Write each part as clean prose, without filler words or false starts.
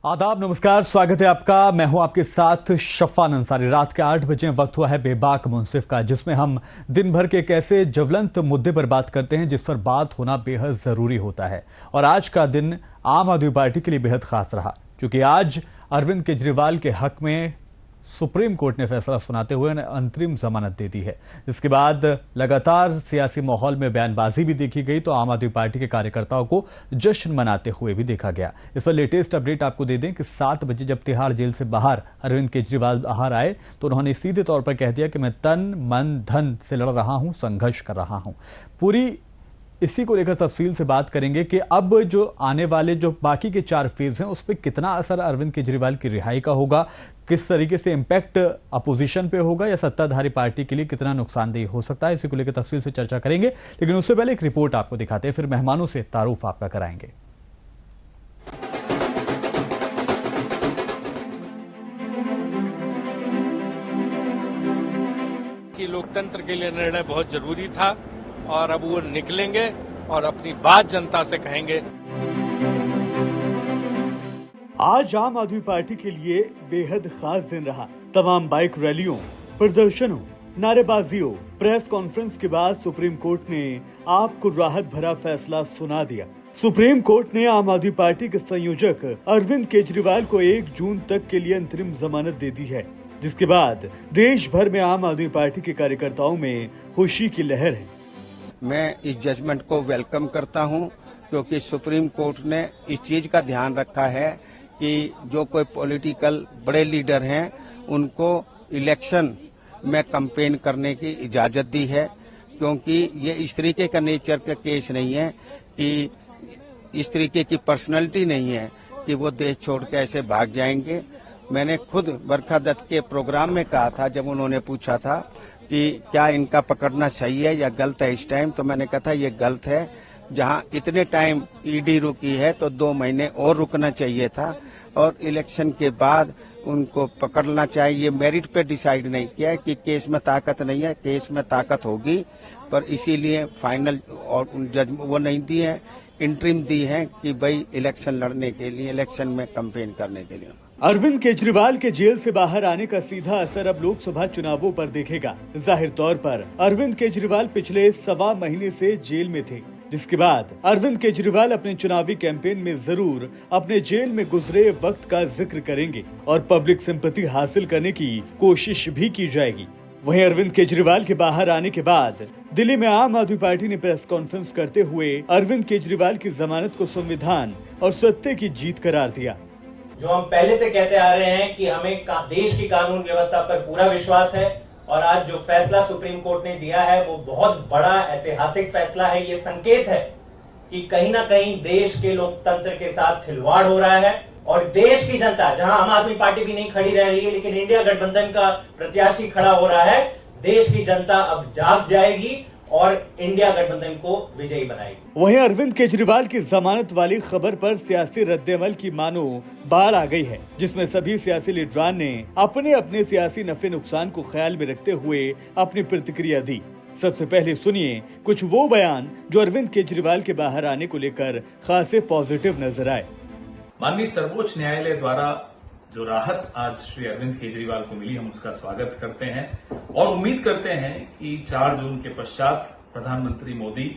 आदाब, नमस्कार, स्वागत है आपका। मैं हूं आपके साथ शफान अंसारी। रात के 8 बजे वक्त हुआ है बेबाक मुंसिफ का, जिसमें हम दिन भर के एक ऐसे ज्वलंत मुद्दे पर बात करते हैं जिस पर बात होना बेहद जरूरी होता है। और आज का दिन आम आदमी पार्टी के लिए बेहद खास रहा, क्योंकि आज अरविंद केजरीवाल के हक में सुप्रीम कोर्ट ने फैसला सुनाते हुए अंतरिम जमानत दे दी है। इसके बाद लगातार सियासी माहौल में बयानबाजी भी देखी गई, तो आम आदमी पार्टी के कार्यकर्ताओं को जश्न मनाते हुए भी देखा गया। इस पर लेटेस्ट अपडेट आपको दे दें कि 7 बजे जब तिहाड़ जेल से बाहर अरविंद केजरीवाल बाहर आए तो उन्होंने सीधे तौर पर कह दिया कि मैं तन मन धन से लड़ रहा हूं, संघर्ष कर रहा हूं। पूरी इसी को लेकर तफसील से बात करेंगे कि अब जो आने वाले जो बाकी के 4 फेज हैं उस पर कितना असर अरविंद केजरीवाल की रिहाई का होगा, किस तरीके से इंपैक्ट अपोजिशन पे होगा या सत्ताधारी पार्टी के लिए कितना नुकसानदेह हो सकता है, इसी को लेकर तफसील से चर्चा करेंगे। लेकिन उससे पहले एक रिपोर्ट आपको दिखाते हैं, फिर मेहमानों से तारुफ आपका कराएंगे। कि लोकतंत्र के लिए निर्णय बहुत जरूरी था और अब वो निकलेंगे और अपनी बात जनता से कहेंगे। आज आम आदमी पार्टी के लिए बेहद खास दिन रहा। तमाम बाइक रैलियों, प्रदर्शनों, नारेबाजियों, प्रेस कॉन्फ्रेंस के बाद सुप्रीम कोर्ट ने आपको राहत भरा फैसला सुना दिया। सुप्रीम कोर्ट ने आम आदमी पार्टी के संयोजक अरविंद केजरीवाल को 1 जून तक के लिए अंतरिम जमानत दे दी है, जिसके बाद देश भर में आम आदमी पार्टी के कार्यकर्ताओं में खुशी की लहर है। मैं इस जजमेंट को वेलकम करता हूं, क्योंकि सुप्रीम कोर्ट ने इस चीज का ध्यान रखा है कि जो कोई पॉलिटिकल बड़े लीडर हैं उनको इलेक्शन में कैंपेन करने की इजाजत दी है, क्योंकि ये इस तरीके का नेचर का केस नहीं है, कि इस तरीके की पर्सनैलिटी नहीं है कि वो देश छोड़ के ऐसे भाग जाएंगे। मैंने खुद बरखा दत्त के प्रोग्राम में कहा था, जब उन्होंने पूछा था कि क्या इनका पकड़ना सही है या गलत है इस टाइम, तो मैंने कहा था ये गलत है। जहां इतने टाइम ईडी रुकी है तो 2 महीने और रुकना चाहिए था, और इलेक्शन के बाद उनको पकड़ना चाहिए। मेरिट पे डिसाइड नहीं किया है कि केस में ताकत नहीं है, केस में ताकत होगी, पर इसीलिए फाइनल और जज वो नहीं दी है, इंटरिम दी है कि भाई इलेक्शन लड़ने के लिए, इलेक्शन में कैंपेन करने के लिए। अरविंद केजरीवाल के जेल से बाहर आने का सीधा असर अब लोकसभा चुनावों पर देखेगा। जाहिर तौर पर अरविंद केजरीवाल पिछले 1.25 महीने से जेल में थे, जिसके बाद अरविंद केजरीवाल अपने चुनावी कैंपेन में जरूर अपने जेल में गुजरे वक्त का जिक्र करेंगे और पब्लिक सिंपैथी हासिल करने की कोशिश भी की जाएगी। वहीं अरविंद केजरीवाल के बाहर आने के बाद दिल्ली में आम आदमी पार्टी ने प्रेस कॉन्फ्रेंस करते हुए अरविंद केजरीवाल की जमानत को संविधान और सत्य की जीत करार दिया। जो हम पहले से कहते आ रहे हैं कि हमें देश की कानून व्यवस्था पर पूरा विश्वास है, और आज जो फैसला सुप्रीम कोर्ट ने दिया है वो बहुत बड़ा ऐतिहासिक फैसला है। ये संकेत है कि कहीं ना कहीं देश के लोकतंत्र के साथ खिलवाड़ हो रहा है, और देश की जनता, जहां आम आदमी पार्टी भी नहीं खड़ी रह रही है लेकिन इंडिया गठबंधन का प्रत्याशी खड़ा हो रहा है, देश की जनता अब जाग जाएगी और इंडिया गठबंधन को विजयी बनाएगी। वहीं अरविंद केजरीवाल की जमानत वाली खबर पर सियासी रद्देअमल की मानो बाढ़ आ गई है, जिसमें सभी सियासी लीडरान ने अपने अपने सियासी नफे नुकसान को ख्याल में रखते हुए अपनी प्रतिक्रिया दी। सबसे पहले सुनिए कुछ वो बयान जो अरविंद केजरीवाल के बाहर आने को लेकर खासे पॉजिटिव नजर आए। माननीय सर्वोच्च न्यायालय द्वारा जो राहत आज श्री अरविंद केजरीवाल को मिली, हम उसका स्वागत करते हैं और उम्मीद करते हैं कि 4 जून के पश्चात प्रधानमंत्री मोदी,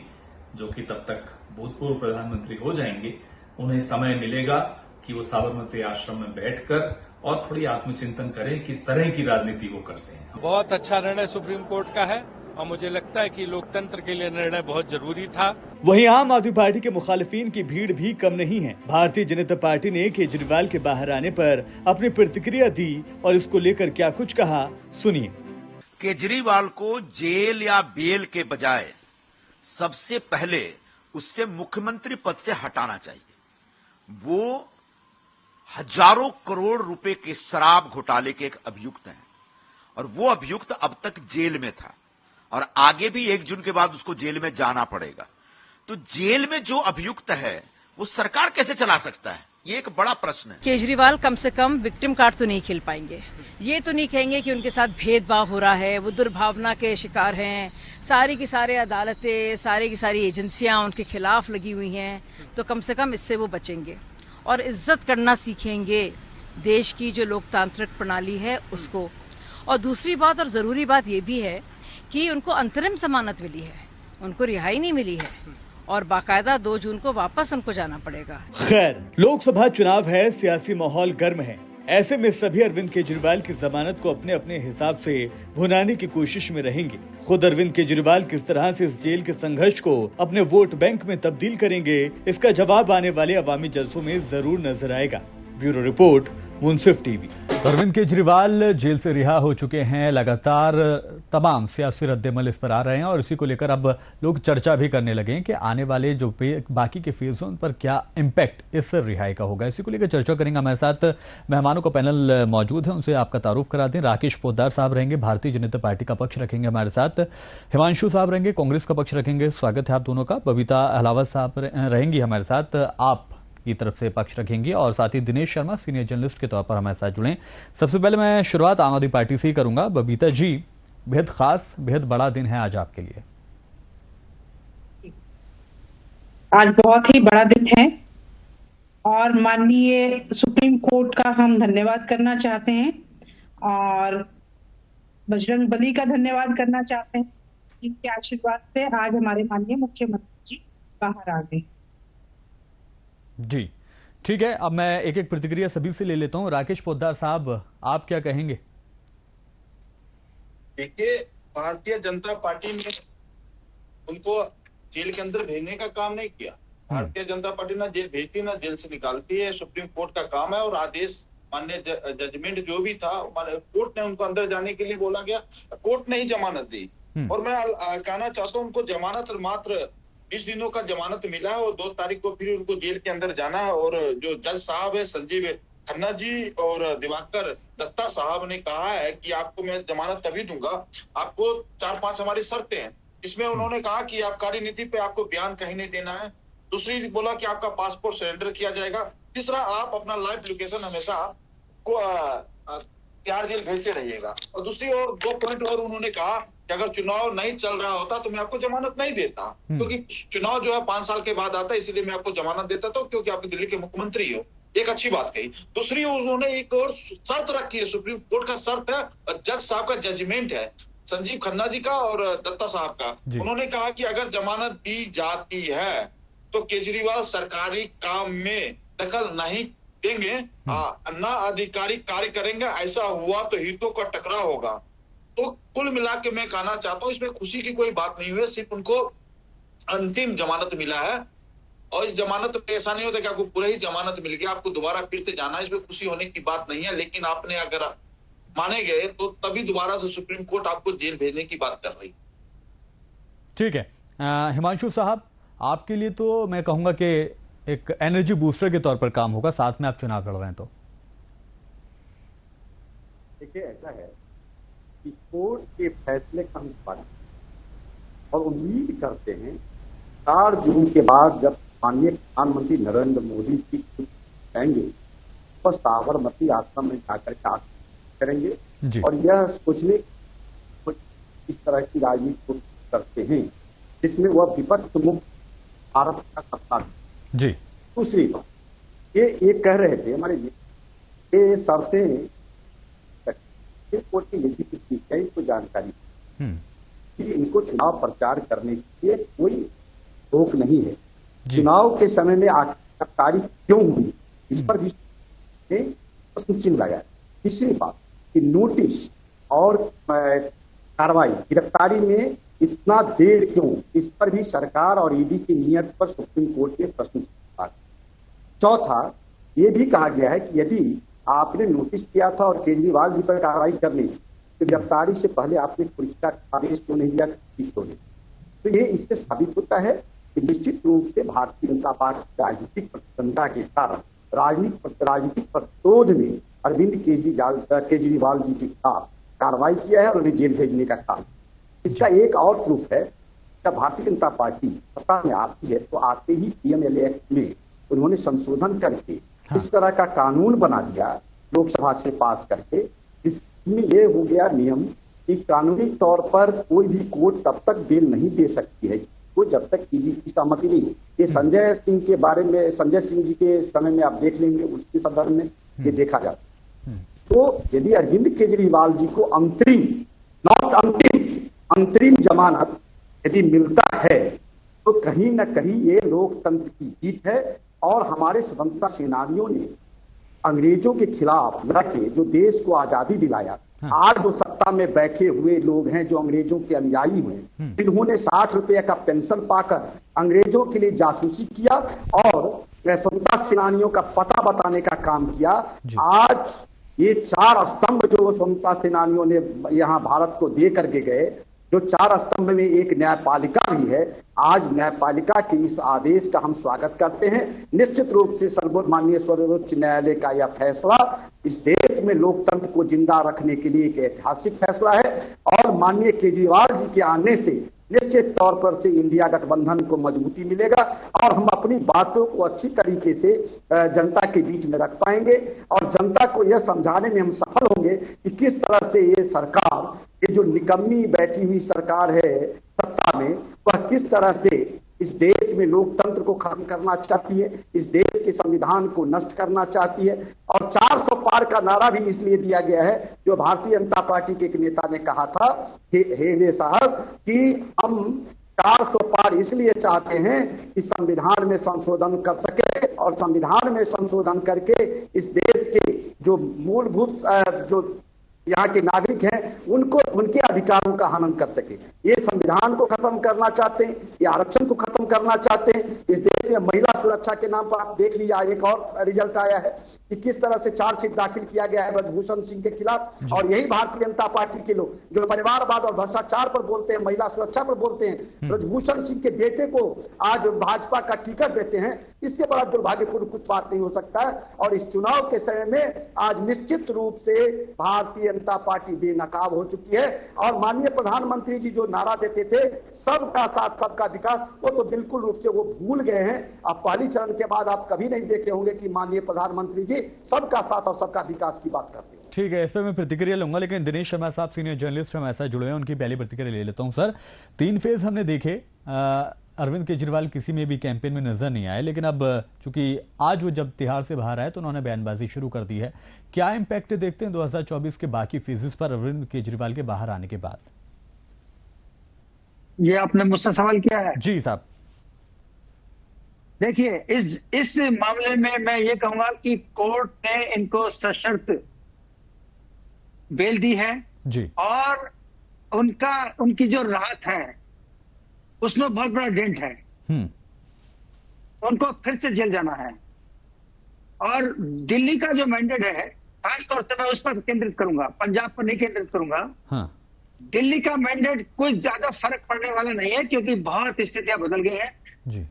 जो कि तब तक भूतपूर्व प्रधानमंत्री हो जाएंगे, उन्हें समय मिलेगा कि वो साबरमती आश्रम में बैठकर और थोड़ी आत्मचिंतन करें किस तरह की राजनीति वो करते हैं। बहुत अच्छा निर्णय सुप्रीम कोर्ट का है और मुझे लगता है कि लोकतंत्र के लिए निर्णय बहुत जरूरी था। वहीं आम आदमी पार्टी के मुखालिफिन की भीड़ भी कम नहीं है। भारतीय जनता पार्टी ने केजरीवाल के बाहर आने पर अपनी प्रतिक्रिया दी और इसको लेकर क्या कुछ कहा, सुनिए। केजरीवाल को जेल या बेल के बजाय सबसे पहले उससे मुख्यमंत्री पद से हटाना चाहिए। वो हजारों करोड़ रुपए के शराब घोटाले के एक अभियुक्त हैं, और वो अभियुक्त अब तक जेल में था और आगे भी 1 जून के बाद उसको जेल में जाना पड़ेगा। तो जेल में जो अभियुक्त है वो सरकार कैसे चला सकता है, ये एक बड़ा प्रश्न है। केजरीवाल कम से कम विक्टिम कार्ड तो नहीं खेल पाएंगे, ये तो नहीं कहेंगे कि उनके साथ भेदभाव हो रहा है, वो दुर्भावना के शिकार हैं। सारी की सारी अदालतें, सारी की सारी एजेंसियां उनके खिलाफ लगी हुई हैं, तो कम से कम इससे वो बचेंगे। और इज्जत करना सीखेंगे देश की जो लोकतांत्रिक प्रणाली है उसको। और दूसरी बात और ज़रूरी बात ये भी है कि उनको अंतरिम जमानत मिली है, उनको रिहाई नहीं मिली है और बाकायदा 2 जून को वापस उनको जाना पड़ेगा। खैर, लोकसभा चुनाव है, सियासी माहौल गर्म है। ऐसे में सभी अरविंद केजरीवाल की जमानत को अपने अपने हिसाब से भुनाने की कोशिश में रहेंगे। खुद अरविंद केजरीवाल किस तरह से इस जेल के संघर्ष को अपने वोट बैंक में तब्दील करेंगे, इसका जवाब आने वाले अवामी जलसों में जरूर नजर आएगा। ब्यूरो रिपोर्ट, मुंसिफ टीवी। अरविंद केजरीवाल जेल से रिहा हो चुके हैं। लगातार तमाम सियासी रद्देमल इस पर आ रहे हैं और इसी को लेकर अब लोग चर्चा भी करने लगे हैं कि आने वाले जो बाकी के फेज हैं उन पर क्या इम्पैक्ट इस रिहाई का होगा। इसी को लेकर चर्चा करेंगे। हमारे साथ मेहमानों का पैनल मौजूद है, उनसे आपका तारुफ करा दें। राकेश पोद्दार साहब रहेंगे, भारतीय जनता पार्टी का पक्ष रखेंगे हमारे साथ। हिमांशु साहब रहेंगे, कांग्रेस का पक्ष रखेंगे। स्वागत है आप दोनों का। बबीता अहलावत साहब रहेंगी हमारे साथ, आप की तरफ से पक्ष रखेंगी। और साथ ही दिनेश शर्मा सीनियर जर्नलिस्ट के तौर पर हमारे साथ जुड़े। सबसे पहले मैं शुरुआत आम आदमी पार्टी से ही करूंगा। बबीता जी, बेहद खास, बेहद बड़ा दिन है आज आपके लिए। आज बहुत ही बड़ा दिन है और माननीय सुप्रीम कोर्ट का हम धन्यवाद करना चाहते हैं और बजरंग बली का धन्यवाद करना चाहते हैं। इनके आशीर्वाद से आज हमारे माननीय मुख्यमंत्री जी बाहर आ गए। जी ठीक है, अब मैं एक एक प्रतिक्रिया सभी से ले लेता हूं। राकेश पोद्दार साहब, आप क्या कहेंगे? देखिए, भारतीय जनता पार्टी ने उनको जेल के अंदर भेजने का काम नहीं किया। भारतीय जनता पार्टी ना जेल भेजती ना जेल से निकालती है। सुप्रीम कोर्ट का काम है और आदेश मान्य जजमेंट जो भी था, कोर्ट ने उनको अंदर जाने के लिए बोला गया, कोर्ट ने ही जमानत दी। और मैं कहना चाहता हूँ, उनको जमानत मात्र 20 दिनों का जमानत मिला है और 2 तारीख को फिर उनको जेल के अंदर जाना है। और जो जज साहब है संजीव खन्ना जी और दिवाकर दत्ता साहब ने कहा है कि आपको मैं जमानत तभी दूंगा, आपको 4-5 हमारी शर्तें हैं। इसमें उन्होंने कहा कि आबकारी नीति पे आपको बयान कहीं नहीं देना है। दूसरी बोला कि आपका पासपोर्ट सरेंडर किया जाएगा। तीसरा, आप अपना लाइव लोकेशन हमेशा को तिहाड़ जेल भेजते रहिएगा। और दूसरी और 2 पॉइंट और उन्होंने कहा कि अगर चुनाव नहीं चल रहा होता तो मैं आपको जमानत नहीं देता, क्योंकि चुनाव जो है 5 साल के बाद आता है, इसलिए मैं आपको जमानत देता था क्योंकि आप दिल्ली के मुख्यमंत्री हो। एक अच्छी बात कही। दूसरी, उन्होंने एक और शर्त रखी है, सुप्रीम कोर्ट का शर्त है, जज साहब का जजमेंट है, संजीव खन्ना जी का और दत्ता साहब का। उन्होंने कहा कि अगर जमानत दी जाती है तो केजरीवाल सरकारी काम में दखल नहीं देंगे, ना आधिकारिक कार्य करेंगे। ऐसा हुआ तो हितों का टकराव होगा। तो कुल मिला के मैं कहना चाहता हूं, इसमें खुशी की कोई बात नहीं हुई, सिर्फ उनको अंतिम जमानत मिला है। और इस जमानत पे ऐसा नहीं होता कि आपको पूरा ही जमानत मिल गया, आपको दोबारा फिर से जाना है, इसमें खुशी होने की बात नहीं है। लेकिन आपने अगर माने गए तो तभी दोबारा से सुप्रीम कोर्ट आपको जेल भेजने की बात कर रही। ठीक है, हिमांशु साहब, आपके लिए तो मैं कहूंगा कि एक एनर्जी बूस्टर के तौर पर काम होगा, साथ में आप चुनाव लड़ रहे हैं तो। देखिए, ऐसा है कि कोर्ट के फैसले का हम स्वागत और उम्मीद करते हैं 4 जून के बाद जब माननीय प्रधानमंत्री नरेंद्र मोदी जी आएंगे तो साबरमती आश्रम में जाकर के करेंगे और यह सोचने इस तरह की राजनीति को करते हैं जिसमें वह विपक्ष मुक्त भारत का सत्ता जी। दूसरी बात, ये कह रहे थे हमारे ये शर्तें कोर्ट की लेजिटिमेसी है, इसको जानकारी कि इनको चुनाव प्रचार करने के लिए कोई रोक नहीं है। चुनाव के समय में आखिरकारी क्यों हुई, इस पर भी प्रश्न चिन्ह लगाया। तीसरी बात कि नोटिस और कार्रवाई गिरफ्तारी में इतना देर क्यों, इस पर भी सरकार और ईडी की नीयत पर सुप्रीम कोर्ट ने प्रश्न चिन्ह। चौथा, ये भी कहा गया है कि यदि आपने नोटिस किया था और केजरीवाल जी पर कार्रवाई करनी तो गिरफ्तारी से पहले आपने पुलिस आदेश क्यों नहीं दिया, क्यों नहीं। तो ये इससे साबित होता है कि निश्चित रूप से भारतीय जनता पार्टी राजनीतिक प्रतिद्वंदता के कारण राजनीतिक प्रतिरोध में अरविंद केजरीवाल जी के खिलाफ कार्रवाई किया है और उन्हें जेल भेजने का काम। इसका एक और प्रूफ है कि भारतीय जनता पार्टी सत्ता में आती है तो आते ही पीएमएलए एक्ट में उन्होंने संशोधन करके इस तरह का कानून बना दिया लोकसभा से पास करके, जिसमें ये हो गया नियम कि कानूनी तौर पर कोई भी कोर्ट तब तक बेल नहीं दे सकती है को जब तक ईडी की सहमति नहीं। ये संजय सिंह के बारे में, संजय सिंह जी के समय में आप देख लेंगे, उसके संदर्भ में ये देखा जा सकता है। तो यदि अरविंद केजरीवाल जी को अंतरिम जमानत यदि मिलता है तो कहीं ना कहीं ये लोकतंत्र की जीत है। और हमारे स्वतंत्रता सेनानियों ने अंग्रेजों के खिलाफ लड़के जो देश को आजादी दिलाया, आज जो सत्ता में बैठे हुए लोग हैं जो अंग्रेजों के अनुयायी हुए, जिन्होंने 60 रुपए का पेंशन पाकर अंग्रेजों के लिए जासूसी किया और स्वतंत्रता सेनानियों का पता बताने का काम किया, आज ये 4 स्तंभ जो स्वतंत्रता सेनानियों ने यहाँ भारत को दे करके गए, जो 4 स्तंभ में एक न्यायपालिका भी है, आज न्यायपालिका के इस आदेश का हम स्वागत करते हैं। निश्चित रूप से माननीय सर्वोच्च न्यायालय का यह फैसला इस देश में लोकतंत्र को जिंदा रखने के लिए एक ऐतिहासिक फैसला है और माननीय केजरीवाल जी के आने से निश्चित तौर पर से इंडिया गठबंधन को मजबूती मिलेगा और हम अपनी बातों को अच्छी तरीके से जनता के बीच में रख पाएंगे और जनता को यह समझाने में हम सफल होंगे कि किस तरह से ये सरकार, ये जो निकम्मी बैठी हुई सरकार है सत्ता में, वह किस तरह से इस देश में लोकतंत्र को खत्म करना चाहती है, इस देश के संविधान को नष्ट करना चाहती है। और 400 पार का नारा भी इसलिए दिया गया है, जो भारतीय जनता पार्टी के एक नेता ने कहा था हेले साहब कि हम 400 पार इसलिए चाहते हैं कि संविधान में संशोधन कर सके और संविधान में संशोधन करके इस देश के जो मूलभूत जो यहाँ के नागरिक हैं उनको उनके अधिकारों का हनन कर सके। ये संविधान को खत्म करना चाहते हैं, ये आरक्षण को खत्म करना चाहते हैं। इस देश में महिला सुरक्षा के नाम पर आप देख लीजिए, एक और रिजल्ट आया है कि किस तरह से चार्जशीट दाखिल किया गया है ब्रजभूषण सिंह के खिलाफ। और यही भारतीय जनता पार्टी के लोग जो परिवारवाद और भ्रष्टाचार पर बोलते हैं, महिला सुरक्षा पर बोलते हैं, ब्रजभूषण सिंह के बेटे को आज भाजपा का टिकट देते हैं। इससे बड़ा दुर्भाग्यपूर्ण कुछ बात नहीं हो सकता है। और इस चुनाव के समय में आज निश्चित रूप से भारतीय जनता पार्टी बेनकाब हो चुकी है। और माननीय प्रधानमंत्री जी जो नारा देते थे सबका साथ सबका विकास, वो तो बिल्कुल रूप से वो भूल गए हैं। अब पहली चरण के बाद आप कभी नहीं देखे होंगे कि माननीय प्रधानमंत्री जी सबका साथ और सबका विकास की बात करते हैं। ठीक है, इस पर मैं प्रतिक्रिया लूंगा, लेकिन दिनेश शर्मा साहब सीनियर जर्नलिस्ट हमारे साथ जुड़े हैं, उनकी पहली प्रतिक्रिया ले लेता हूं। सर, 3 फेज हमने देखे, अरविंद केजरीवाल किसी में भी कैंपेन में नजर नहीं आए, लेकिन अब चूंकि आज वो जब तिहाड़ से बाहर आए तो उन्होंने बयानबाजी शुरू कर दी है। क्या इम्पैक्ट देखते हैं 2024 के बाकी फेजेस पर अरविंद केजरीवाल के बाहर आने के बाद? ये आपने मुझसे सवाल किया है? जी साहब। देखिए, इस मामले में मैं ये कहूंगा कि कोर्ट ने इनको सशर्त बेल दी है जी, और उनकी जो राहत है उसमें बहुत बड़ा डेंट है। उनको फिर से जेल जाना है। और दिल्ली का जो मैंडेट है, खासतौर से मैं उस पर केंद्रित करूंगा, पंजाब पर नहीं केंद्रित करूंगा। हाँ। दिल्ली का मैंडेट कोई ज्यादा फर्क पड़ने वाला नहीं है, क्योंकि बहुत स्थितियां बदल गई हैं।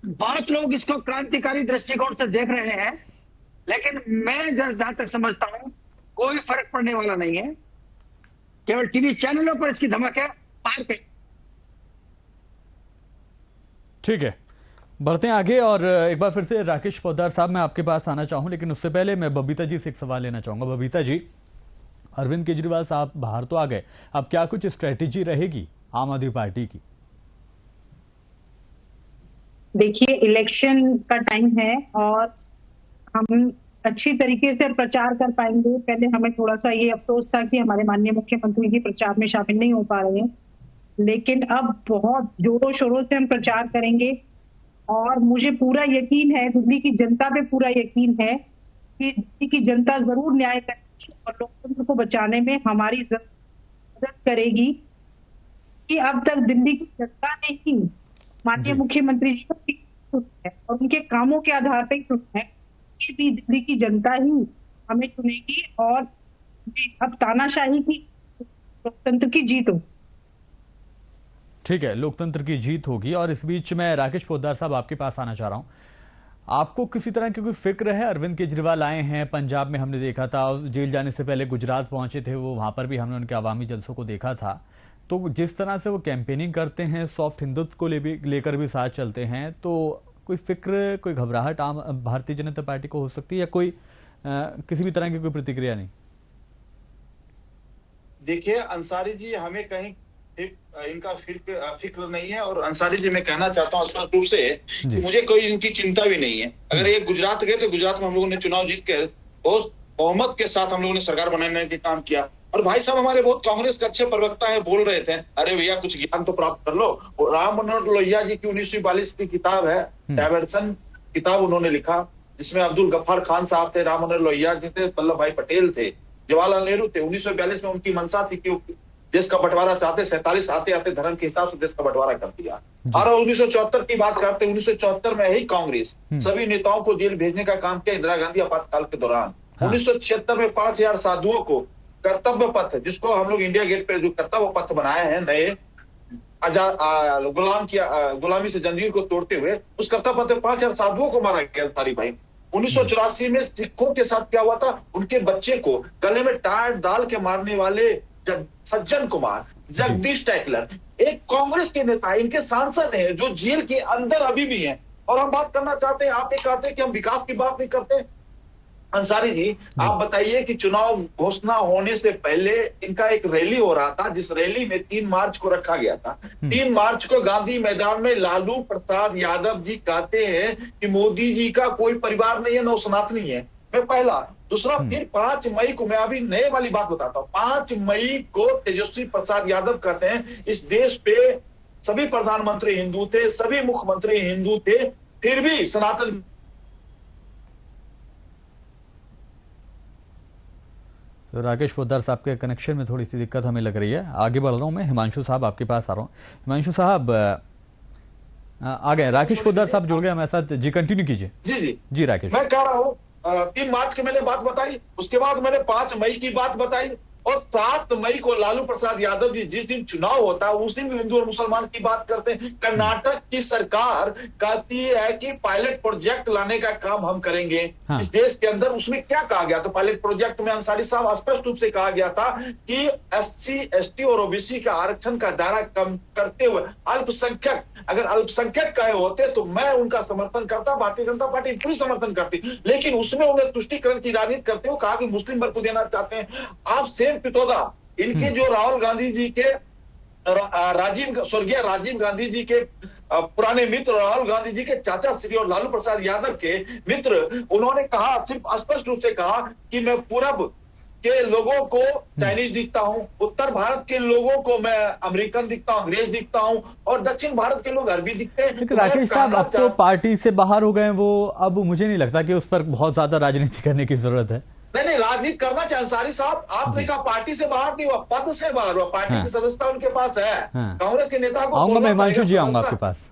बहुत लोग इसको क्रांतिकारी दृष्टिकोण से देख रहे हैं, लेकिन मैं जहां तक समझता हूं कोई फर्क पड़ने वाला नहीं है। केवल टीवी चैनलों पर इसकी धमक है, पार पे। ठीक है, बढ़ते हैं आगे। और एक बार फिर से राकेश पोद्दार साहब मैं आपके पास आना चाहूं, लेकिन उससे पहले मैं बबीता जी से एक सवाल लेना चाहूंगा। बबीता जी, अरविंद केजरीवाल साहब बाहर तो आ गए, अब क्या कुछ स्ट्रेटेजी रहेगी आम आदमी पार्टी की? देखिए, इलेक्शन का टाइम है और हम अच्छी तरीके से प्रचार कर पाएंगे। पहले हमें थोड़ा सा ये अफसोस था कि हमारे माननीय मुख्यमंत्री जी प्रचार में शामिल नहीं हो पा रहे हैं, लेकिन अब बहुत जोरों शोरों से हम प्रचार करेंगे। और मुझे पूरा यकीन है, दिल्ली की जनता पे पूरा यकीन है कि दिल्ली की जनता जरूर न्याय करेगी और लोकतंत्र को बचाने में हमारी मदद करेगी। कि अब तक दिल्ली की जनता ने ही माननीय मुख्यमंत्री जी को चुना है और उनके कामों के आधार पर ही चुना है, कि भी दिल्ली की जनता ही हमें चुनेगी और अब तानाशाही की लोकतंत्र की जीत होगी। ठीक है, लोकतंत्र की जीत होगी। और इस बीच मैं राकेश पोद्दार साहब आपके पास आना चाह रहा हूं। आपको किसी तरह की कोई फिक्र है? अरविंद केजरीवाल आए हैं, पंजाब में हमने देखा था, जेल जाने से पहले गुजरात पहुंचे थे, वो वहां पर भी हमने उनके अवामी जलसों को देखा था। तो जिस तरह से वो कैंपेनिंग करते हैं, सॉफ्ट हिंदुत्व को लेकर भी साथ चलते हैं, तो कोई फिक्र, कोई घबराहट आम भारतीय जनता पार्टी को हो सकती है, या कोई किसी भी तरह की कोई प्रतिक्रिया नहीं? देखिए अंसारी जी, हमें कहीं इनका फिक्र नहीं है। और अंसारी जी मैं कहना चाहता हूँ स्पष्ट रूप से कि मुझे कोई इनकी चिंता भी नहीं है। अगर ये गुजरात गए तो गुजरात में हम लोगों ने चुनाव जीत के बहुत बहुमत के साथ हम लोगों ने सरकार बनाने का काम किया। और भाई साहब हमारे बहुत कांग्रेस के अच्छे प्रवक्ता है, बोल रहे थे अरे भैया कुछ ज्ञान तो प्राप्त कर लो। राम मनोहर लोहिया जी की 1942 की किताब है, डायवर्सन किताब उन्होंने लिखा, जिसमें अब्दुल गफ्फार खान साहब थे, राम मनोहर लोहिया जी थे, वल्लभ भाई पटेल थे, जवाहरलाल नेहरू थे। 1942 में उनकी मंशा थी कि देश का बंटवारा चाहते, 47 आते आते धर्म के हिसाब से देश का बंटवारा कर दिया। और 1974 की बात करते, 1974 में ही कांग्रेस सभी नेताओं को जेल भेजने का काम किया इंदिरा गांधी आपातकाल के दौरान। 1976 में 5000 साधुओं को कर्तव्य पथ, जिसको हम लोग इंडिया गेट पे जो कर्तव्य पथ बनाए हैं नए, गुलामी से जंजीर को तोड़ते हुए, उस कर्तव्य पथ 5000 साधुओं को मारा गया सारी भाई। 1984 में सिखों के साथ क्या हुआ था, उनके बच्चे को गले में टायर डाल के मारने वाले सज्जन कुमार, जगदीश टैकलर, एक कांग्रेस के नेता, इनके सांसद हैं जो जेल के अंदर अभी भी हैं। और हम बात करना चाहते हैं, आप ये कहते हैं कि हम विकास की बात नहीं करते। अंसारी जी आप बताइए कि चुनाव घोषणा होने से पहले इनका एक रैली हो रहा था, जिस रैली में 3 मार्च को रखा गया था। 3 मार्च को गांधी मैदान में लालू प्रसाद यादव जी कहते हैं कि मोदी जी का कोई परिवार नहीं है, न सनातनी है। मैं पहला, दूसरा, फिर 5 मई को, मैं अभी नए वाली बात बताता हूँ, 5 मई को तेजस्वी प्रसाद यादव कहते हैं इस देश पे सभी प्रधानमंत्री हिंदू थे, सभी मुख्यमंत्री हिंदू थे, फिर भी सनातन। तो राकेश पोद्दार साहब के कनेक्शन में थोड़ी सी दिक्कत हमें लग रही है। आगे बढ़ रहा हूं मैं, हिमांशु साहब आपके पास आ रहा हूं। हिमांशु साहब आ गए, राकेश पोद्दार साहब जुड़ गए हमारे साथ, जी कंटिन्यू कीजिए। जी राकेश, मैं कह रहा हूँ 3 मार्च की मैंने बात बताई, उसके बाद मैंने 5 मई की बात बताई, और 7 मई को लालू प्रसाद यादव जी जिस दिन चुनाव होता है उस दिन भी हिंदू और मुसलमान की बात करते हैं। कर्नाटक की सरकार कहती है कि पायलट प्रोजेक्ट लाने का काम हम करेंगे इस देश के अंदर। उसमें क्या कहा गया? तो पायलट प्रोजेक्ट में अंसारी साहब स्पष्ट रूप से कहा गया था कि SC ST और OBC का आरक्षण का दायरा कम करते हुए अल्पसंख्यक, अगर अल्पसंख्यक कहे होते तो मैं उनका समर्थन करता, भारतीय जनता पार्टी पूरी समर्थन करती, लेकिन उसमें उन्हें तुष्टिकरण की राजनीति करते हुए कहा कि मुस्लिम वर्ग को देना चाहते हैं। आप सेम पितौदा, इनके जो राहुल गांधी जी के स्वर्गीय राजीव गांधी जी के पुराने मित्र, राहुल गांधी जी के चाचा श्री और लालू प्रसाद यादव के मित्र, उन्होंने कहा, सिर्फ स्पष्ट रूप से कहा कि मैं पूरब के लोगों को चाइनीज दिखता हूं, उत्तर भारत के लोगों को मैं अमेरिकन दिखता हूं, अंग्रेज दिखता हूं, और दक्षिण भारत के लोग अरबी दिखते हैं। लेकिन राकेश साहब अब तो पार्टी से बाहर हो गए वो, अब मुझे नहीं लगता कि उस पर बहुत ज्यादा राजनीति करने की जरूरत है। नहीं, राजनीति करना चाहिए अंसारी साहब। आपने कहा पार्टी से बाहर नहीं हुआ, पद से बाहर हुआ। पार्टी की सदस्यता उनके पास है। कांग्रेस के नेता को आऊंगा मैं, हिमांशु जी आऊंगा आपके पास।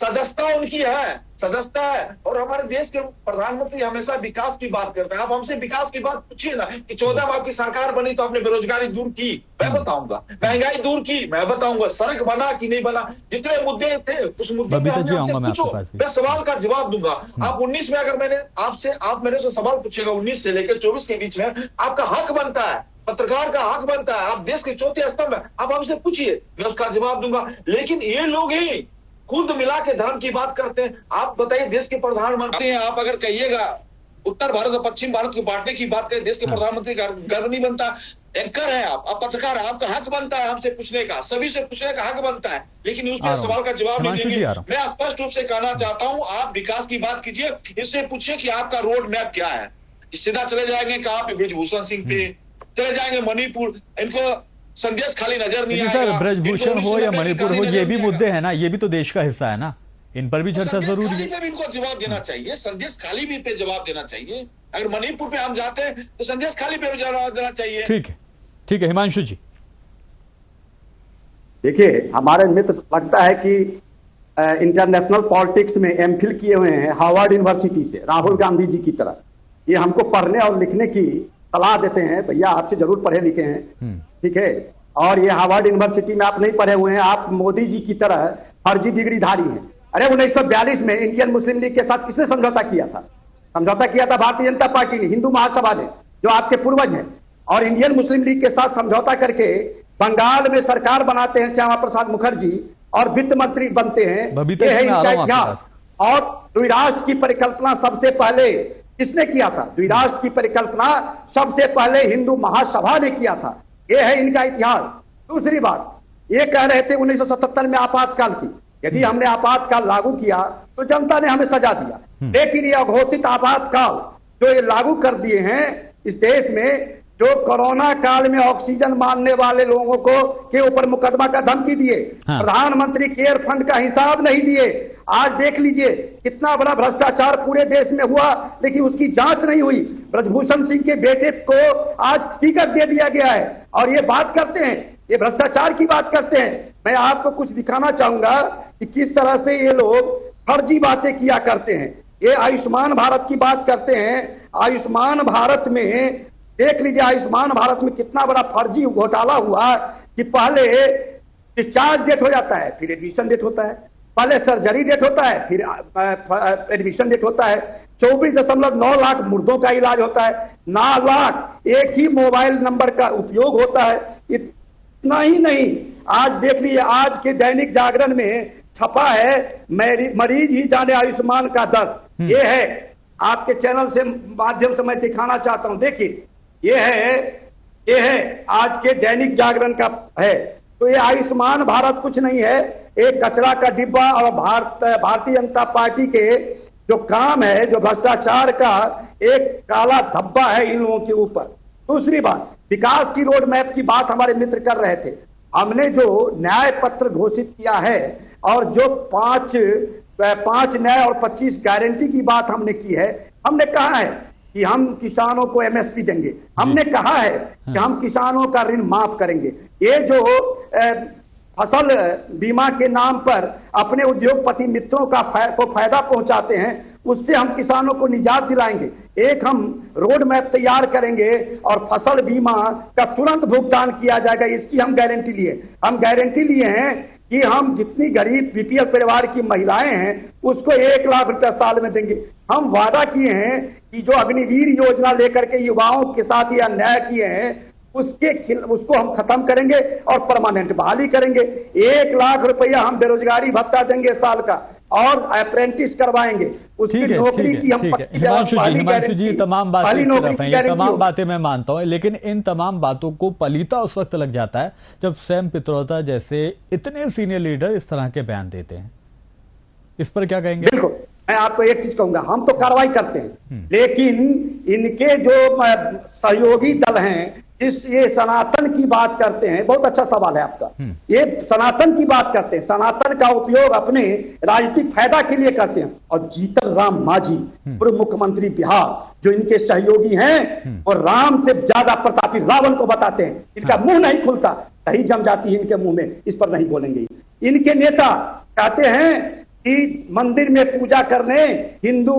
सदस्यता उनकी है, सदस्यता है। और हमारे देश के प्रधानमंत्री हमेशा विकास की बात करते हैं। आप हमसे विकास की बात पूछिए ना कि 14 में आपकी सरकार बनी तो आपने बेरोजगारी दूर की, मैं बताऊंगा, महंगाई दूर की, मैं बताऊंगा, सड़क बना कि नहीं बना, जितने मुद्दे थे उस मुद्दे पे पूछो, मैं सवाल का जवाब दूंगा। आप 19 में अगर मैंने आपसे, आप मेरे से सवाल पूछेगा 19 से लेकर 24 के बीच में, आपका हक बनता है, पत्रकार का हक बनता है, आप देश के चौथे स्तंभ है, आप हमसे पूछिए, मैं उसका जवाब दूंगा। लेकिन ये लोग ही खुद मिला के धर्म की बात करते हैं। आप बताइए, देश के प्रधानमंत्री हैं, आप अगर कहिएगा उत्तर भारत और पश्चिम भारत को बांटने की बात करें, देश के प्रधानमंत्री का गर्व नहीं बनता? एंकर है आप पत्रकार है, आपका हक बनता है हमसे पूछने का, सभी से पूछने का हक बनता है, लेकिन उस सवाल का जवाब नहीं देंगे। मैं स्पष्ट रूप से कहना चाहता हूं, आप विकास की बात कीजिए, इससे पूछिए कि आपका रोड मैप क्या है। सीधा चले जाएंगे कहां पे? ब्रजभूषण सिंह पे चले जाएंगे, मणिपुर, इनको संदेश खाली नजर नहीं आएगा। सर, ब्रजभूषण हो या मणिपुर हो, ये भी मुद्दे हैं ना, ये भी तो देश का हिस्सा है ना, इन पर भी चर्चा जरूरी है। पे भी इनको जवाब देना चाहिए, संदेश खाली भी पे जवाब देना चाहिए। अगर मणिपुर पे हम जाते हैं तो संदेश खाली पे भी जवाब देना चाहिए। ठीक है, ठीक है। हिमांशु जी देखिए, हमारे मित्र लगता है कि इंटरनेशनल पॉलिटिक्स में एमफिल किए हुए हैं हार्वर्ड यूनिवर्सिटी से, राहुल गांधी जी की तरह। ये हमको पढ़ने और लिखने की सलाह देते हैं, भैया आपसे जरूर पढ़े लिखे हैं, ठीक है, और ये हार्वर्ड यूनिवर्सिटी में आप नहीं पढ़े हुए हैं, आप मोदी जी की तरह फर्जी डिग्रीधारी हैं। अरे 1942 में इंडियन मुस्लिम लीग के साथ किसने समझौता किया था? समझौता किया था भारतीय जनता पार्टी ने, हिंदू महासभा ने, जो आपके पूर्वज हैं। और इंडियन मुस्लिम लीग के साथ समझौता करके बंगाल में सरकार बनाते हैं श्यामा प्रसाद मुखर्जी, और वित्त मंत्री बनते हैं। ये है इनका इतिहास। और द्विराष्ट्र की परिकल्पना सबसे पहले किसने किया था? द्विराष्ट्र की परिकल्पना सबसे पहले हिंदू महासभा ने किया था। यह है इनका इतिहास। दूसरी बात, ये कह रहे थे 1977 में आपातकाल की, यदि हमने आपातकाल लागू किया तो जनता ने हमें सजा दिया, लेकिन ये अघोषित आपातकाल जो ये लागू कर दिए हैं इस देश में, जो कोरोना काल में ऑक्सीजन मांगने वाले लोगों को के ऊपर मुकदमा का धमकी दिए, प्रधानमंत्री केयर फंड का हिसाब नहीं दिए। आज देख लीजिए कितना बड़ा भ्रष्टाचार पूरे देश में हुआ, लेकिन उसकी जांच नहीं हुई। ब्रजभूषण सिंह के बेटे को आज टिकट दे दिया गया है और ये बात करते हैं, ये भ्रष्टाचार की बात करते हैं। मैं आपको कुछ दिखाना चाहूंगा कि किस तरह से ये लोग फर्जी बातें किया करते हैं। ये आयुष्मान भारत की बात करते हैं। आयुष्मान भारत में देख लीजिए, आयुष्मान भारत में कितना बड़ा फर्जी घोटाला हुआ कि पहले डिस्चार्ज डेट हो जाता है, फिर एडमिशन डेट होता है, पहले सर्जरी डेट होता है, फिर एडमिशन डेट होता है। 24.9 लाख मुर्दों का इलाज होता है, 9 लाख एक ही मोबाइल नंबर का उपयोग होता है। इतना ही नहीं, आज देख लीजिए, आज के दैनिक जागरण में छपा है, मरीज ही जाने आयुष्मान का दर्द। ये है, आपके चैनल से माध्यम से मैं दिखाना चाहता हूं, देखिए ये है आज के दैनिक जागरण का है। तो ये आयुष्मान भारत कुछ नहीं है, एक कचरा का डिब्बा और भारतीय जनता पार्टी के जो काम है, जो भ्रष्टाचार का एक काला धब्बा है इन लोगों के ऊपर। दूसरी बात, विकास की रोड मैप की बात हमारे मित्र कर रहे थे। हमने जो न्याय पत्र घोषित किया है और जो 5 न्याय और 25 गारंटी की बात हमने की है, हमने कहा है कि हम किसानों को एमएसपी देंगे, हमने कहा है कि हम किसानों का ऋण माफ करेंगे। ये जो फसल बीमा के नाम पर अपने उद्योगपति मित्रों को फायदा पहुंचाते हैं, उससे हम किसानों को निजात दिलाएंगे। एक हम रोड मैप तैयार करेंगे और फसल बीमा का तुरंत भुगतान किया जाएगा, इसकी हम गारंटी लिए। हम गारंटी लिए हैं कि हम जितनी गरीब बीपीएल परिवार की महिलाएं हैं उसको 1 लाख रुपया साल में देंगे। हम वादा किए हैं कि जो अग्निवीर योजना लेकर के युवाओं के साथ ये अन्याय किए हैं उसको हम खत्म करेंगे और परमानेंट बहाली करेंगे। 1 लाख रुपया हम बेरोजगारी भत्ता देंगे साल का और अप्रेंटिस करवाएंगे, उसकी नौकरी की हम हिमांशु जी तमाम बातें मैं मानता हूं, लेकिन इन तमाम बातों को पलीता उस वक्त लग जाता है जब सैम पित्रोदा जैसे इतने सीनियर लीडर इस तरह के बयान देते हैं। इस पर क्या कहेंगे? बिल्कुल, मैं आपको एक चीज कहूंगा, हम तो कार्रवाई करते हैं, लेकिन इनके जो सहयोगी दल हैं ये सनातन की बात करते हैं। बहुत अच्छा सवाल है आपका। ये सनातन की बात करते हैं, सनातन का उपयोग अपने राजनीतिक फायदा के लिए करते हैं। और जीतन राम मांझी पूर्व मुख्यमंत्री बिहार जो इनके सहयोगी हैं और राम से ज्यादा प्रतापी रावण को बताते हैं। इनका मुंह नहीं खुलता, दही जम जाती है इनके मुंह में, इस पर नहीं बोलेंगे। इनके नेता कहते हैं कि मंदिर में पूजा करने हिंदू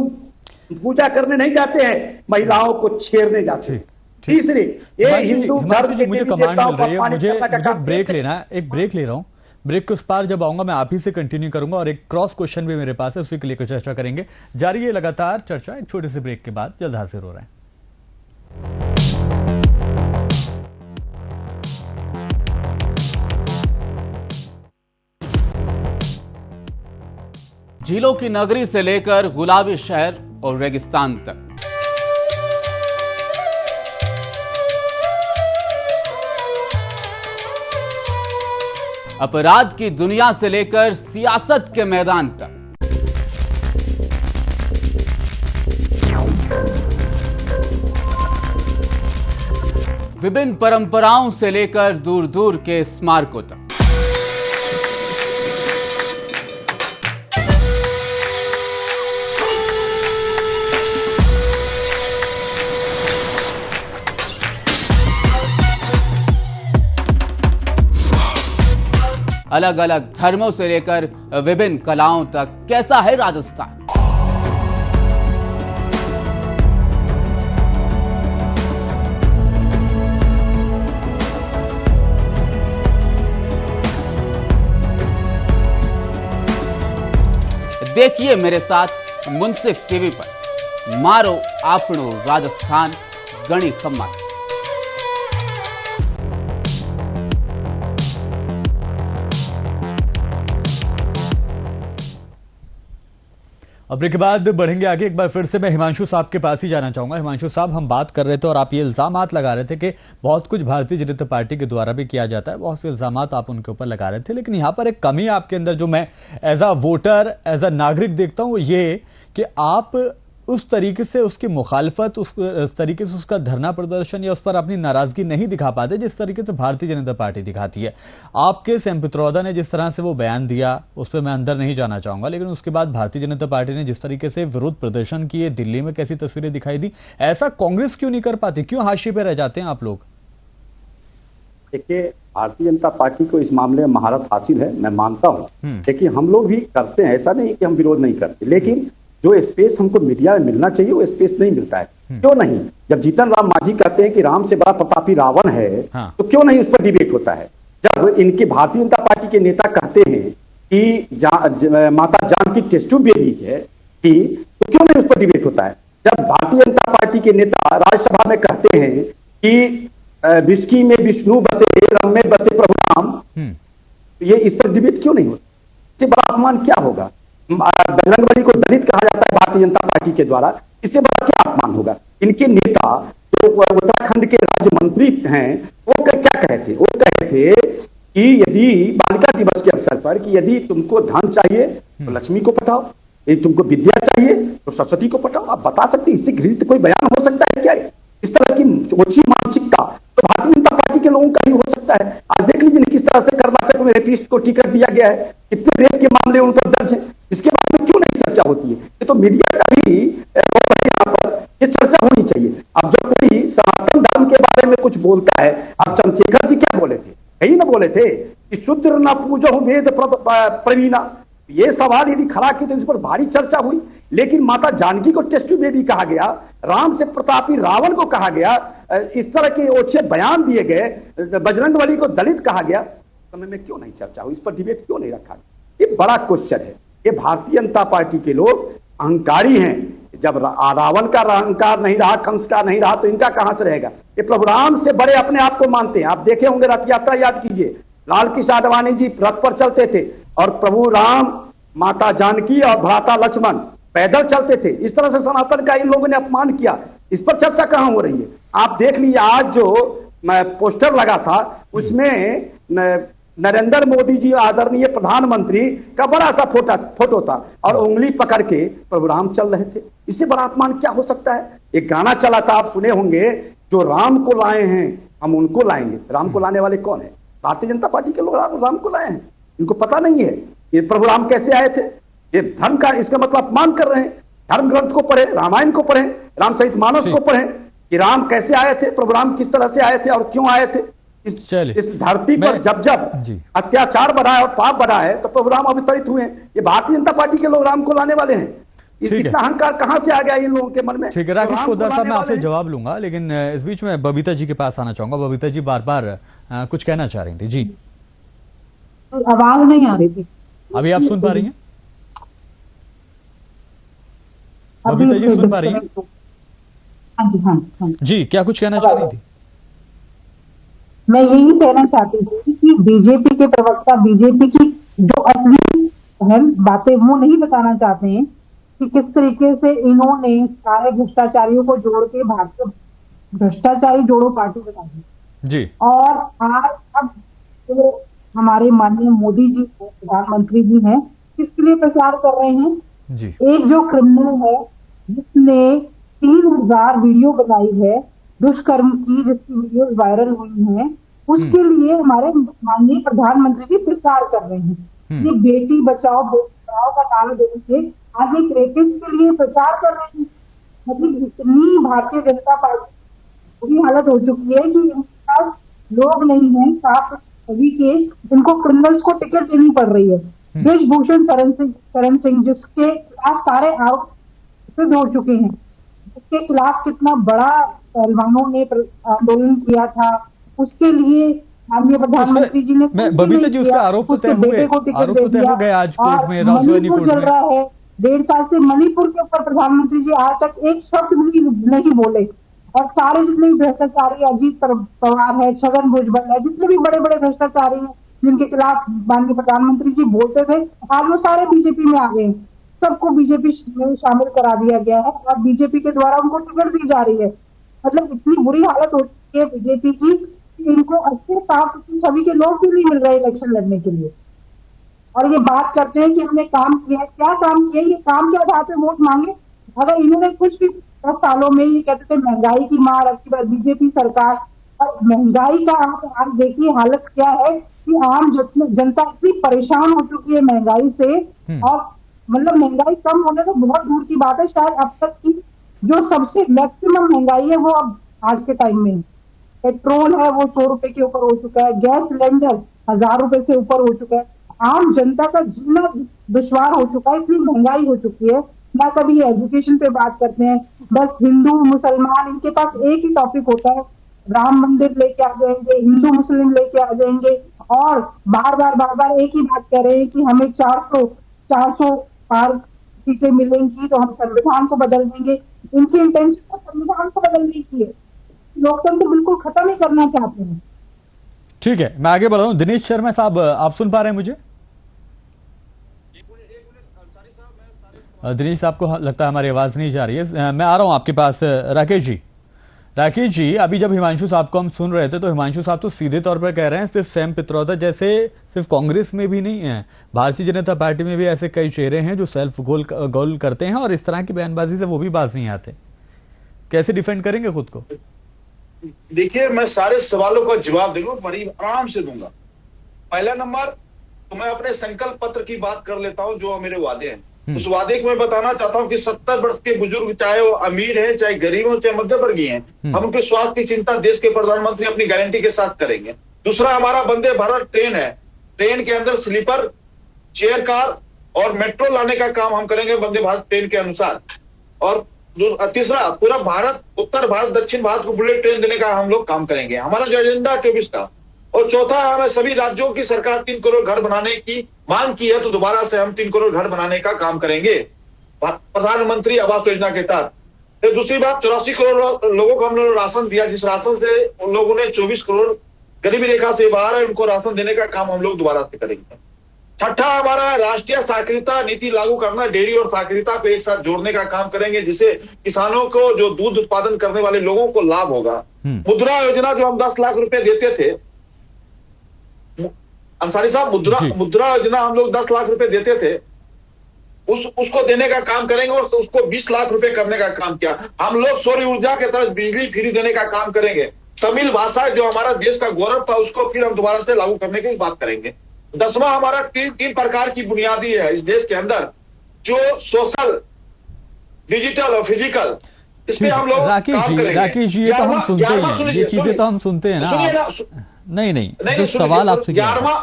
पूजा करने नहीं जाते हैं, महिलाओं को छेड़ने जाते हैं। तीसरी, ये हिंदू धर्म के मुझे कमांड मिल रही है, मुझे ब्रेक लेना है, एक ब्रेक ले रहा हूं। ब्रेक के उस पार जब आऊंगा मैं आप ही से कंटिन्यू करूंगा और एक क्रॉस क्वेश्चन भी मेरे पास है, उसी के लिए चर्चा करेंगे। जारी है लगातार चर्चा, एक छोटे से ब्रेक के बाद जल्द हाजिर हो रहे हैं। झीलों की नगरी से लेकर गुलाबी शहर और रेगिस्तान तक, अपराध की दुनिया से लेकर सियासत के मैदान तक, विभिन्न परंपराओं से लेकर दूर दूर के स्मारकों तक, अलग अलग धर्मों से लेकर विभिन्न कलाओं तक, कैसा है राजस्थान? देखिए मेरे साथ मुंसिफ टीवी पर, मारो आपनो राजस्थान गणी खम्मा। अब ब्रेक के बाद बढ़ेंगे आगे। एक बार फिर से मैं हिमांशु साहब के पास ही जाना चाहूंगा। हिमांशु साहब, हम बात कर रहे थे और आप ये इल्जामात लगा रहे थे कि बहुत कुछ भारतीय जनता पार्टी के द्वारा भी किया जाता है, बहुत से इल्जामात आप उनके ऊपर लगा रहे थे, लेकिन यहाँ पर एक कमी आपके अंदर जो मैं as a voter, as a नागरिक देखता हूँ, वो ये कि आप उस तरीके से उसकी मुखालफत, उस तरीके से उसका धरना प्रदर्शन या उस पर अपनी नाराजगी नहीं दिखा पाते जिस तरीके से भारतीय जनता पार्टी दिखाती है। आपके सैम पित्रोदा ने जिस तरह से वो बयान दिया, उस पर मैं अंदर नहीं जाना चाहूंगा, लेकिन उसके बाद भारतीय जनता पार्टी ने जिस तरीके से विरोध प्रदर्शन किए, दिल्ली में कैसी तस्वीरें दिखाई दी, ऐसा कांग्रेस क्यों नहीं कर पाती? क्यों हाशिए पे रह जाते हैं आप लोग? देखिए, भारतीय जनता पार्टी को इस मामले में महारत हासिल है, मैं मानता हूं। देखिए, हम लोग भी करते हैं, ऐसा नहीं कि हम विरोध नहीं करते, लेकिन जो स्पेस हमको मीडिया में मिलना चाहिए वो स्पेस नहीं मिलता है। क्यों नहीं? जब जीतन राम मांझी कहते हैं कि राम से बड़ा प्रतापी रावण है, तो क्यों नहीं उस पर डिबेट होता है? जब इनके भारतीय जनता पार्टी के नेता कहते हैं कि माता जानकी टेस्ट ट्यूब बेबी है, तो क्यों नहीं उस पर डिबेट होता है? जब भारतीय जनता पार्टी के नेता राज्यसभा में कहते हैं कि विस्की में विष्णु बसे, रंग में बसे प्रभु राम, ये इस पर डिबेट क्यों नहीं होता? इससे बड़ा अपमान क्या होगा? बजरंगबली को दलित कहा जाता है भारतीय जनता पार्टी के द्वारा, इससे बड़ा क्या अपमान होगा? इनके नेता जो उत्तराखंड के राज्य मंत्री हैं, वो क्या कहे थे? वो कहे थे कि यदि बालिका दिवस के अवसर पर कि यदि तुमको धन चाहिए तो लक्ष्मी को पठाओ, यदि तुमको विद्या चाहिए तो सरस्वती को पठाओ। आप बता सकते, इससे घृणित कोई बयान हो सकता है क्या? इस तरह की ओछी मानसिकता तो भारतीय जनता पार्टी के लोगों का ही हो सकता है। आज देख लीजिए किस तरह से कर्नाटक में रेपिस्ट को टिकट दिया गया है, कितने रेप के मामले उन पर दर्ज है, इसके बारे में क्यों नहीं चर्चा होती है? ये तो मीडिया का भी यहाँ पर ये चर्चा होनी चाहिए। अब जब कोई सनातन धर्म के बारे में कुछ बोलता है, अब चंद्रशेखर जी क्या बोले थे? यही ना बोले थे कि शूद्र न पूजो वेद प्रवीणा। ये सवाल यदि खड़ा किया तो इस पर भारी चर्चा हुई, लेकिन माता जानकी को टेस्ट ट्यूब बेबी कहा गया, राम से प्रतापी रावण को कहा गया, इस तरह के ओछे बयान दिए गए, बजरंगबली को दलित कहा गया, समय में क्यों नहीं चर्चा हुई? इस पर डिबेट क्यों नहीं रखा? ये बड़ा क्वेश्चन है। ये भारतीय जनता पार्टी के लोग अहंकारी हैं। जब रावण का अहंकार नहीं रहा, कंस का नहीं रहा, तो इनका कहां से रहेगा? ये प्रभु राम से बड़े अपने आप को मानते हैं। आप देखे होंगे रथ यात्रा, याद कीजिए, लाल कृष्ण आडवाणी जी रथ पर चलते थे और प्रभु राम, माता जानकी और भ्राता लक्ष्मण पैदल चलते थे। इस तरह से सनातन का इन लोगों ने अपमान किया, इस पर चर्चा कहां हो रही है? आप देख लीजिए, आज जो पोस्टर लगा था उसमें नरेंद्र मोदी जी आदरणीय प्रधानमंत्री का बड़ा सा फोटो था और उंगली पकड़ के प्रभु राम चल रहे थे। इससे बड़ा अपमान क्या हो सकता है? एक गाना चला था, आप सुने होंगे, जो राम को लाए हैं हम उनको लाएंगे। राम को लाने वाले कौन है? भारतीय जनता पार्टी के लोग राम को लाए हैं। इनको पता नहीं है ये प्रभु राम कैसे आए थे। ये धर्म का, इसका मतलब अपमान कर रहे हैं। धर्म ग्रंथ को पढ़े, रामायण को पढ़े, रामचरितमानस को पढ़े कि राम कैसे आए थे, प्रभु राम किस तरह से आए थे और क्यों आए थे। इस धरती पर जब अत्याचार बढ़ा है और पाप बढ़ा है तो प्रभु राम अवतरित हुए हैं। ये भारतीय जनता पार्टी के लोग राम को लाने वाले हैं। इतना अहंकार कहां से आ गया इन लोगों के मन में? ठीक है राकेश पोद्दार साहब, मैं आपसे जवाब लूंगा, लेकिन इस बीच में बबीता जी के पास आना चाहूंगा। बबीता जी बार बार कुछ कहना चाह रही थी जी। आवाज नहीं आ रही थी, अभी आप सुन पा रही हैं? बबीता जी सुन पा रही हैं? जी, क्या कुछ कहना चाह रही थी? मैं यही कहना चाहती थी कि बीजेपी के प्रवक्ता बीजेपी की जो असली बातें वो नहीं बताना चाहते हैं कि किस तरीके से इन्होंने सारे भ्रष्टाचारियों को जोड़ के भारतीय भ्रष्टाचारी जोड़ो पार्टी बना दी जी। और आज अब तो हमारे माननीय मोदी जी प्रधानमंत्री जी हैं, किसके लिए प्रचार कर रहे हैं जी? एक जो क्रिमिनल है जिसने 3000 वीडियो बनाई है दुष्कर्म की, जिसकी वीडियो वायरल हुई है, उसके लिए हमारे माननीय प्रधानमंत्री जी प्रचार कर रहे हैं। ये बेटी बचाओ बेटी पढ़ाओ का नारा देके आज एक रेपिस्ट के लिए प्रचार कर रहे हैं। मतलब इतनी भारतीय जनता पार्टी बुरी हालत हो चुकी है कि इनके पास लोग नहीं है साफ सभी के, इनको क्रिमिनल्स को टिकट देनी पड़ रही है। ब्रिजभूषण शरण सिंह जिसके खिलाफ सारे आरोप सिद्ध हो चुके हैं, उसके खिलाफ कितना बड़ा पहलवानों ने आंदोलन किया था, उसके लिए माननीय प्रधानमंत्री जी ने बबीता जी उसका आरोप तो बेटे को टिकट दे दिया। आज कोर्ट में मणिपुर चल रहा है, 1.5 साल से मणिपुर के ऊपर प्रधानमंत्री जी आज तक एक शब्द भी नहीं बोले। और सारे जितने भी भ्रष्टाचारी, अजीत पवार है, छगन भुजबल है, जितने भी बड़े बड़े भ्रष्टाचारी हैं जिनके खिलाफ माननीय प्रधानमंत्री जी बोलते थे, आज वो सारे बीजेपी में आ गए। सबको बीजेपी में शामिल करा दिया गया है और बीजेपी के द्वारा उनको टिकट दी जा रही है। मतलब इतनी बुरी हालत हो चुकी है बीजेपी की कि इनको अच्छे साफ छवि के लोग भी नहीं मिल रहे इलेक्शन लड़ने के लिए। और ये बात करते हैं कि हमने काम किया है, क्या काम किया? ये काम के आधार पे वोट मांगे? अगर इन्होंने कुछ भी 10 सालों में ये कहते थे महंगाई की मार, अब की बार बीजेपी सरकार, और महंगाई का आप आज देखिए हालत क्या है कि आम जनता इतनी परेशान हो चुकी है महंगाई से। और मतलब महंगाई कम होने तो बहुत दूर की बात है, शायद अब तक की जो सबसे मैक्सिमम महंगाई है वो अब आज के टाइम में पेट्रोल है वो 100 रुपए के ऊपर हो चुका है, गैस सिलेंडर 1000 रुपए से ऊपर हो चुका है, आम जनता का जीना दुश्वार हो चुका है, इतनी महंगाई हो चुकी है। ना कभी एजुकेशन पे बात करते हैं, बस हिंदू मुसलमान इनके पास एक ही टॉपिक होता है, राम मंदिर लेके आ जाएंगे, हिंदू मुस्लिम लेके आ जाएंगे और बार बार एक ही बात कह रहे हैं कि हमें 400 पार सीटें मिलेंगी तो हम संविधान को बदल देंगे। इनकी इंटेंशन तो संविधान को बदलने की है, लोकतंत्र बिल्कुल खत्म ही करना चाहते हैं। ठीक है, मैं आगे बढ़ रहा हूं। दिनेश शर्मा साहब, आप सुन पा रहे हैं मुझे? दिनेश साहब को लगता है हमारी आवाज नहीं जा रही है। मैं आ रहा हूं आपके पास। राकेश जी, अभी जब हिमांशु साहब को हम सुन रहे थे तो हिमांशु साहब तो सीधे तौर पर कह रहे हैं सिर्फ सैम पित्रोदा जैसे सिर्फ कांग्रेस में भी नहीं है, भारतीय जनता पार्टी में भी ऐसे कई चेहरे हैं जो सेल्फ गोल करते हैं और इस तरह की बयानबाजी से वो भी बाज नहीं आते। कैसे डिफेंड करेंगे खुद को? देखिए, मैं सारे सवालों का जवाब दूंगा, बड़ी आराम से दूंगा। पहला नंबर तो मैं अपने संकल्प पत्र की बात कर लेता हूं, जो मेरे वादे हैं। उस वादे को मैं बताना चाहता हूं कि 70 वर्ष के बुजुर्ग, चाहे वो अमीर है, चाहे गरीब हो, चाहे मध्यवर्गीय हैं, हम उनके स्वास्थ्य की चिंता देश के प्रधानमंत्री अपनी गारंटी के साथ करेंगे। दूसरा, हमारा वंदे भारत ट्रेन है, ट्रेन के अंदर स्लीपर, चेयर कार और मेट्रो लाने का काम हम करेंगे वंदे भारत ट्रेन के अनुसार। और तीसरा, पूरा भारत, उत्तर भारत, दक्षिण भारत को बुलेट ट्रेन देने का हम लोग काम करेंगे, हमारा जो एजेंडा 24 का। और चौथा, हमें सभी राज्यों की सरकार 3 करोड़ घर बनाने की मांग की है तो दोबारा से हम 3 करोड़ घर बनाने का काम करेंगे प्रधानमंत्री आवास योजना के तहत। फिर दूसरी बात, 84 करोड़ लोगों को हम लोगों ने राशन दिया, जिस राशन से उन लोगों ने 24 करोड़ गरीबी रेखा से बाहर है, उनको राशन देने का काम हम लोग दोबारा से करेंगे। छठा, हमारा राष्ट्रीय साक्षरता नीति लागू करना, डेयरी और साक्षरता को एक साथ जोड़ने का काम करेंगे, जिससे किसानों को, जो दूध उत्पादन करने वाले लोगों को लाभ होगा। मुद्रा योजना जो हम 10 लाख रुपए देते थे, अंसारी साहब, मुद्रा योजना हम लोग 10 लाख रुपए देते थे, उसको देने का काम करेंगे और उसको 20 लाख रुपए करने का काम किया। हम लोग सौर ऊर्जा के तहत बिजली फ्री देने का काम करेंगे। तमिल भाषा जो हमारा देश का गौरव था, उसको फिर हम दोबारा से लागू करने की बात करेंगे। 10वां, हमारा तीन प्रकार की बुनियादी है इस देश के अंदर, जो सोशल, डिजिटल और फिजिकल, इसमें हम लोग राकेश जी, ये तो हम सुनते हैं, ये चीजें तो हम सुनते हैं ना। नहीं, जो सवाल आपसे, 11वां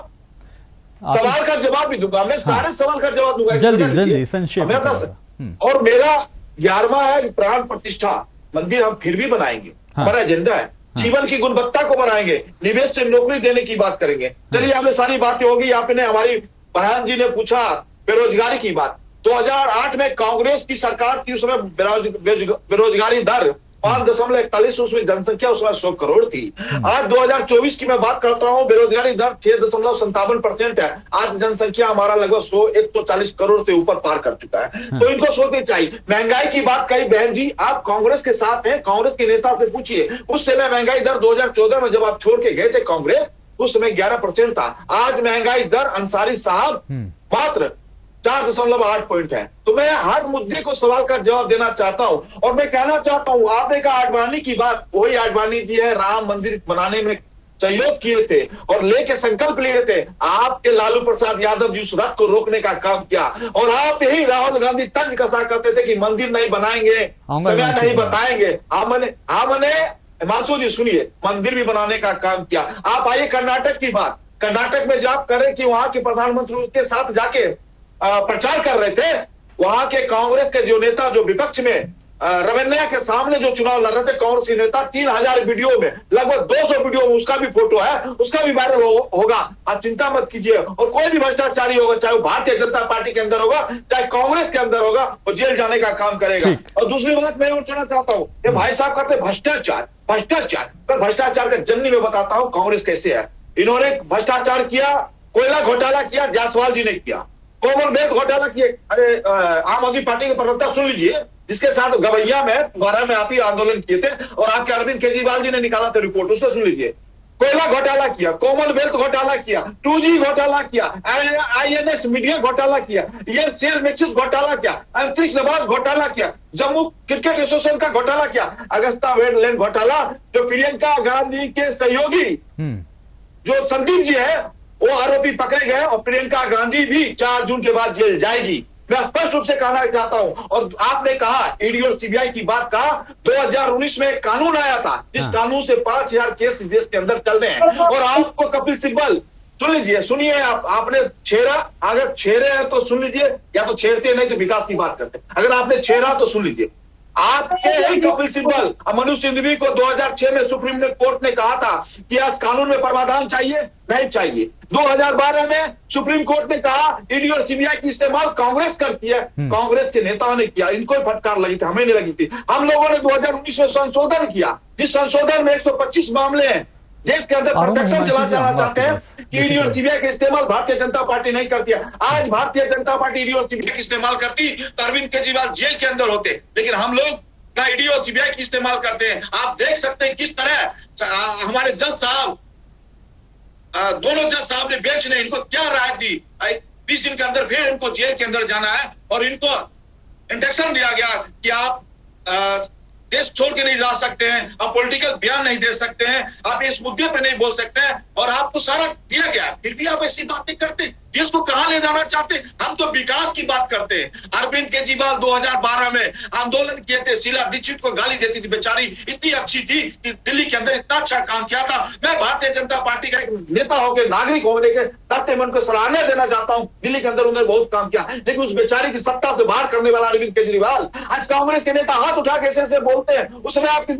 सवाल का जवाब भी दूंगा मैं, सारे सवाल का जवाब दूंगा जल्दी संक्षेप में। और मेरा 11वां है प्राण प्रतिष्ठा मंदिर हम फिर भी बनाएंगे, हमारा एजेंडा है। जीवन की गुणवत्ता को बढ़ाएंगे, निवेश से नौकरी देने की बात करेंगे। चलिए, हमें सारी बातें होगी। आपने, हमारी बहन जी ने पूछा बेरोजगारी की बात। 2008 में कांग्रेस की सरकार थी, उसमें बेरोजगारी दर 5.41, उसमें जनसंख्या उसमें 100 करोड़ थी। आज 2024 की मैं बात करता हूं, बेरोजगारी दर 6.57% है। आज जनसंख्या हमारा लगभग 140 करोड़ से ऊपर पार कर चुका है। तो इनको सोचना चाहिए। महंगाई की बात कही बहन जी, आप कांग्रेस के साथ हैं, कांग्रेस के नेता से पूछिए, उस समय महंगाई दर 2014 में जब आप छोड़ के गए थे कांग्रेस, उस समय 11% था। आज महंगाई दर अंसारी साहब मात्र 4.8 पॉइंट है। तो मैं हर मुद्दे को सवाल का जवाब देना चाहता हूं और मैं कहना चाहता हूं, आपने कहा आडवाणी की बात, वही आडवाणी जी है, राम मंदिर बनाने में सहयोग किए थे और लेके संकल्प लिए थे। आपके लालू प्रसाद यादव जी उस रथ को रोकने का काम किया और आप यही राहुल गांधी तंज कसा करते थे कि मंदिर नहीं बनाएंगे, समय नहीं बताएंगे। हमने हिमांशु जी सुनिए, मंदिर भी बनाने का काम किया। आप आइए कर्नाटक की बात, कर्नाटक में जब करें कि वहां के प्रधानमंत्री के साथ जाके प्रचार कर रहे थे, वहां के कांग्रेस के जो नेता, जो विपक्ष में रमन्या के सामने जो चुनाव लड़ रहे थे कांग्रेस के नेता, 3000 वीडियो में, लगभग 200 वीडियो में उसका भी फोटो है, उसका भी वायरल होगा। आप चिंता मत कीजिए। और कोई भी भ्रष्टाचारी होगा, चाहे वो भारतीय जनता पार्टी के अंदर होगा, चाहे कांग्रेस के अंदर होगा, वो जेल जाने का काम करेगा। और दूसरी बात मैं और कहना चाहता हूँ, ये भाई साहब कहते भ्रष्टाचार, मैं भ्रष्टाचार का जन्नी में बताता हूँ कांग्रेस कैसे है। इन्होंने भ्रष्टाचार किया, कोयला घोटाला किया, जायसवाल जी ने किया। कॉमनवेल्थ घोटाला किए। अरे आम आदमी पार्टी के प्रवक्ता सुन लीजिए, जिसके साथ गवैया में 12 में आप ही आंदोलन किए थे और आपके अरविंद केजरीवाल जी ने निकाला था रिपोर्ट, उसको सुन लीजिए। कोयला घोटाला किया, कॉमनवेल्थ घोटाला किया, 2G घोटाला किया, INS मीडिया घोटाला किया, ये सेल मैक्सिस घोटाला किया, अंतरिक्ष नवाज घोटाला किया, जम्मू क्रिकेट एसोसिएशन का घोटाला किया, अगस्ता वेस्टलैंड घोटाला, जो प्रियंका गांधी के सहयोगी जो संदीप जी है वो आरोपी पकड़े गए और प्रियंका गांधी भी 4 जून के बाद जेल जाएगी। मैं स्पष्ट रूप से कहना चाहता हूं। और आपने कहा ईडी और सीबीआई की बात कहा, 2019 में एक कानून आया था जिस कानून से 5000 केस देश के अंदर चल रहे हैं। और आपको कपिल सिब्बल सुन लीजिए, सुनिए, आपने छेड़ा, अगर छेड़े हैं तो सुन लीजिए, या तो छेड़ते नहीं तो विकास की बात करते। अगर आपने छेड़ा तो सुन लीजिए, आपके ही कपिल सिब्बल मनोज सिंघवी को 2006 में सुप्रीम कोर्ट ने कहा था कि आज कानून में प्रावधान चाहिए, नहीं चाहिए। 2012 में सुप्रीम कोर्ट ने कहा ईडी और सीबीआई की इस्तेमाल कांग्रेस करती है, कांग्रेस के नेताओं ने किया, इनको ही फटकार लगी थी, हमें नहीं लगी थी। हम लोगों ने 2019 में संशोधन किया, जिस संशोधन में 125 मामले हैं देश के अंदर प्रोटेक्शन चलाना चाहते हैं कि ईडी और सीबीआई का इस्तेमाल भारतीय जनता पार्टी नहीं करती है। आज भारतीय जनता पार्टी ईडी और सीबीआई का इस्तेमाल करती तो अरविंद केजरीवाल जेल के अंदर होते, लेकिन हम लोग ईडी और सीबीआई की इस्तेमाल करते हैं। आप देख सकते हैं किस तरह हमारे जज साहब, दोनों जज साहब ने बेंच ने इनको क्या राय दी। 20 दिन के अंदर फिर इनको जेल के अंदर जाना है और इनको इंस्ट्रक्शन दिया गया कि आप देश छोड़ के नहीं जा सकते हैं, आप पॉलिटिकल बयान नहीं दे सकते हैं, आप इस मुद्दे पे नहीं बोल सकते हैं, और आपको सारा दिया गया, फिर भी आप ऐसी बातें करते। देश को कहां ले जाना चाहते? हम तो विकास की बात करते हैं। अरविंद केजरीवाल 2012 में आंदोलन किए थे, शीला दीक्षित को गाली देती थी, बेचारी इतनी अच्छी थी कि दिल्ली के अंदर इतना अच्छा काम किया था। मैं भारतीय जनता पार्टी का एक नेता होकर, नागरिक होने के नाते मैं उनको सराहना देना चाहता हूं। दिल्ली के अंदर उन्होंने बहुत काम किया, लेकिन उस बेचारी की सत्ता से बाहर करने वाला अरविंद केजरीवाल, आज कांग्रेस के नेता हाथ उठा के ऐसे बोलते हैं। उसमें आपकी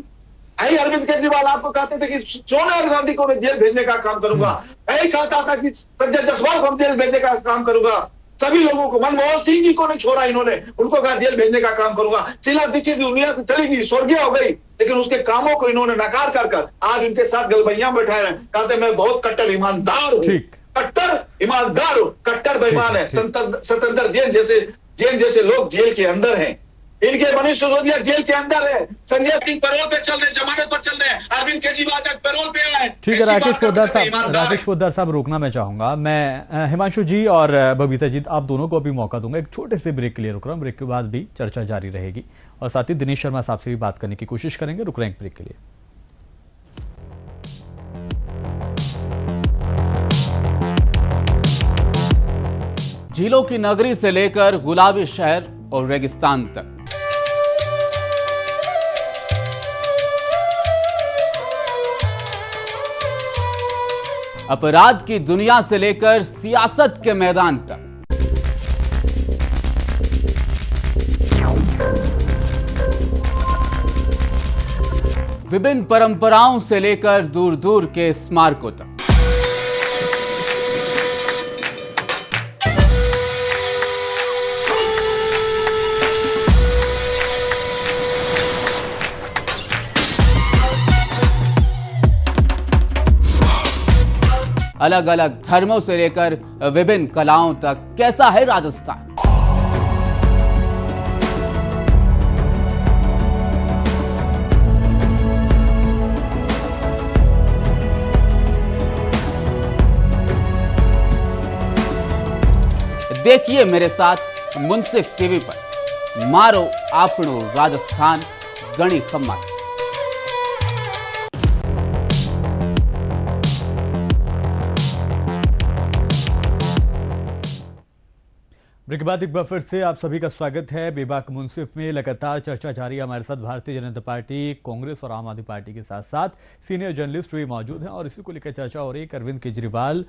अरविंद केजरीवाल आपको कहते थे कि सोनिया गांधी को मैं जेल भेजने का काम करूंगा, यही कहता था कि संजय जायसवाल को जेल भेजने का काम करूंगा, सभी लोगों को, मनमोहन सिंह जी को नहीं छोड़ा इन्होंने, उनको कहा जेल भेजने का काम करूंगा। शीला दीक्षित दुनिया से चली गई, स्वर्गीय हो गई, लेकिन उसके कामों को इन्होंने नकार कर आज उनके साथ गलबैया बैठाए हैं। कहते मैं बहुत कट्टर ईमानदार हूँ, कट्टर ईमानदार हूँ, कट्टर बेईमान है। सत्येंद्र जैन जैसे लोग जेल के अंदर हैं, इनके मनीष सिसोदिया जेल के अंदर है, संजय सिंह पैरोल पे चल रहे, जमानत पर चल रहे हैं, अरविंद केजरीवाल तक पैरोल पे आए। ठीक है राकेश पोद्दार साहब रोकना मैं चाहूंगा। मैं हिमांशु जी और बबीता जी, आप दोनों को अभी मौका दूंगा, एक छोटे से ब्रेक के लिए रुक रहा हूं, ब्रेक के बाद भी चर्चा जारी रहेगी और साथ ही दिनेश शर्मा साहब से भी बात करने की कोशिश करेंगे। रुक रहे हैं ब्रेक के लिए। झीलों की नगरी से लेकर गुलाबी शहर और रेगिस्तान तक, अपराध की दुनिया से लेकर सियासत के मैदान तक, विभिन्न परंपराओं से लेकर दूर दूर के स्मारकों तक, अलग अलग धर्मों से लेकर विभिन्न कलाओं तक, कैसा है राजस्थान? देखिए मेरे साथ मुंसिफ टीवी पर, मारो आपणो राजस्थान गणी खम्मा। ब्रेक के बाद एक बार फिर से आप सभी का स्वागत है। बेबाक मुंसिफ में लगातार चर्चा जारी है। हमारे साथ भारतीय जनता पार्टी, कांग्रेस और आम आदमी पार्टी के साथ साथ सीनियर जर्नलिस्ट भी मौजूद हैं और इसी को लेकर चर्चा हो रही है। अरविंद केजरीवाल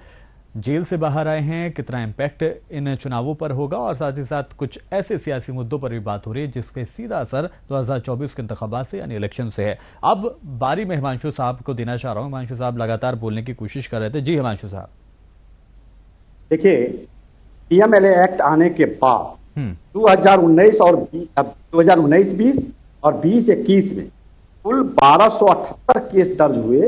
जेल से बाहर आए हैं, कितना इम्पैक्ट इन चुनावों पर होगा और साथ ही साथ कुछ ऐसे सियासी मुद्दों पर भी बात हो रही है जिसके सीधा असर 2024 के इंतखाबात से यानी इलेक्शन से है। अब बारी में हिमांशु साहब को देना चाह रहा हूं। हिमांशु साहब लगातार बोलने की कोशिश कर रहे थे। जी हिमांशु साहब। देखिए, पीएमएलए एक्ट आने के बाद 2019 और 2019-20 और 20-21 में कुल 1278 केस दर्ज हुए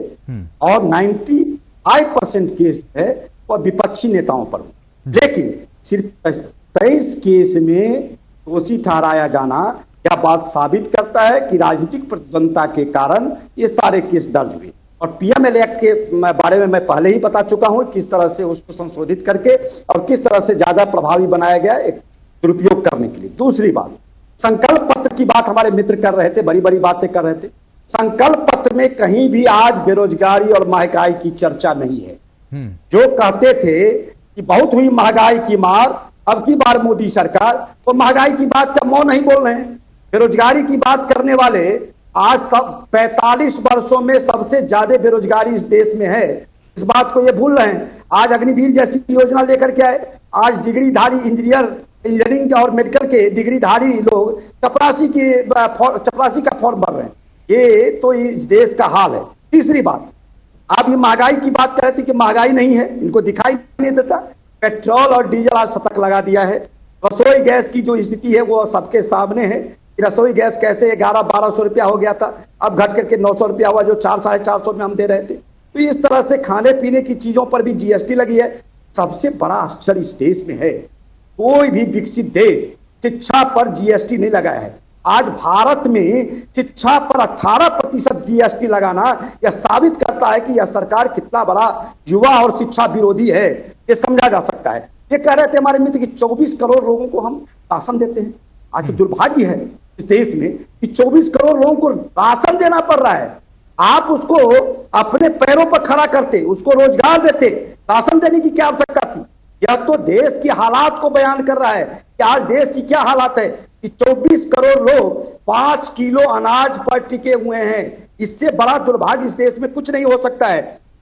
और 95% केस है और विपक्षी नेताओं पर। लेकिन सिर्फ 23 केस में दोषी ठहराया जाना यह बात साबित करता है कि राजनीतिक प्रतिद्वंदता के कारण ये सारे केस दर्ज हुए। और पीएमएल एक्ट के बारे में मैं पहले ही बता चुका हूं किस तरह से उसको संशोधित करके और किस तरह से ज्यादा प्रभावी बनाया गया एक दुरुपयोग करने के लिए। दूसरी बात, संकल्प पत्र की बात हमारे मित्र कर रहे थे, बड़ी बड़ी बातें कर रहे थे। संकल्प पत्र में कहीं भी आज बेरोजगारी और महंगाई की चर्चा नहीं है। जो कहते थे कि बहुत हुई महंगाई की मार, अब की बार मोदी सरकार, तो महंगाई की बात का मौन नहीं बोल रहे हैं। बेरोजगारी की बात करने वाले आज सब 45 वर्षों में सबसे ज्यादा बेरोजगारी इस देश में है, इस बात को ये भूल रहे हैं। आज अग्निवीर जैसी योजना लेकर के आए, आज डिग्रीधारी इंजीनियरिंग और मेडिकल के डिग्रीधारी लोग चपरासी का फॉर्म भर रहे हैं। ये तो इस देश का हाल है। तीसरी बात, आप ये महंगाई की बात कर रहे थे कि महंगाई नहीं है, इनको दिखाई नहीं देता। पेट्रोल और डीजल आज शतक लगा दिया है। रसोई गैस की जो स्थिति है वो सबके सामने है। रसोई गैस कैसे 1100-1200 रुपया हो गया था, अब घट करके 900 रुपया हुआ, जो 400-450 में हम दे रहे थे। तो इस तरह से खाने पीने की चीजों पर भी जीएसटी लगी है। सबसे बड़ा आश्चर्य इस देश में है, कोई भी विकसित देश शिक्षा पर जीएसटी नहीं लगाया है। आज भारत में शिक्षा पर 18% जीएसटी लगाना यह साबित करता है कि यह सरकार कितना बड़ा युवा और शिक्षा विरोधी है, ये समझा जा सकता है। ये कह रहे थे हमारे मित्र कि 24 करोड़ लोगों को हम राशन देते हैं। आज तो दुर्भाग्य है इस देश में कि 24 करोड़ लोगों को राशन देना पड़ रहा है। आप उसको अपने पैरों पर खड़ा करते, उसको रोजगार देते, राशन देने की क्या आवश्यकता थी? यह तो देश के हालात को बयान कर रहा है कि आज देश की क्या हालात है कि 24 करोड़ लोग 5 किलो अनाज पर टिके हुए हैं। इससे बड़ा दुर्भाग्य इस देश में कुछ नहीं हो सकता है।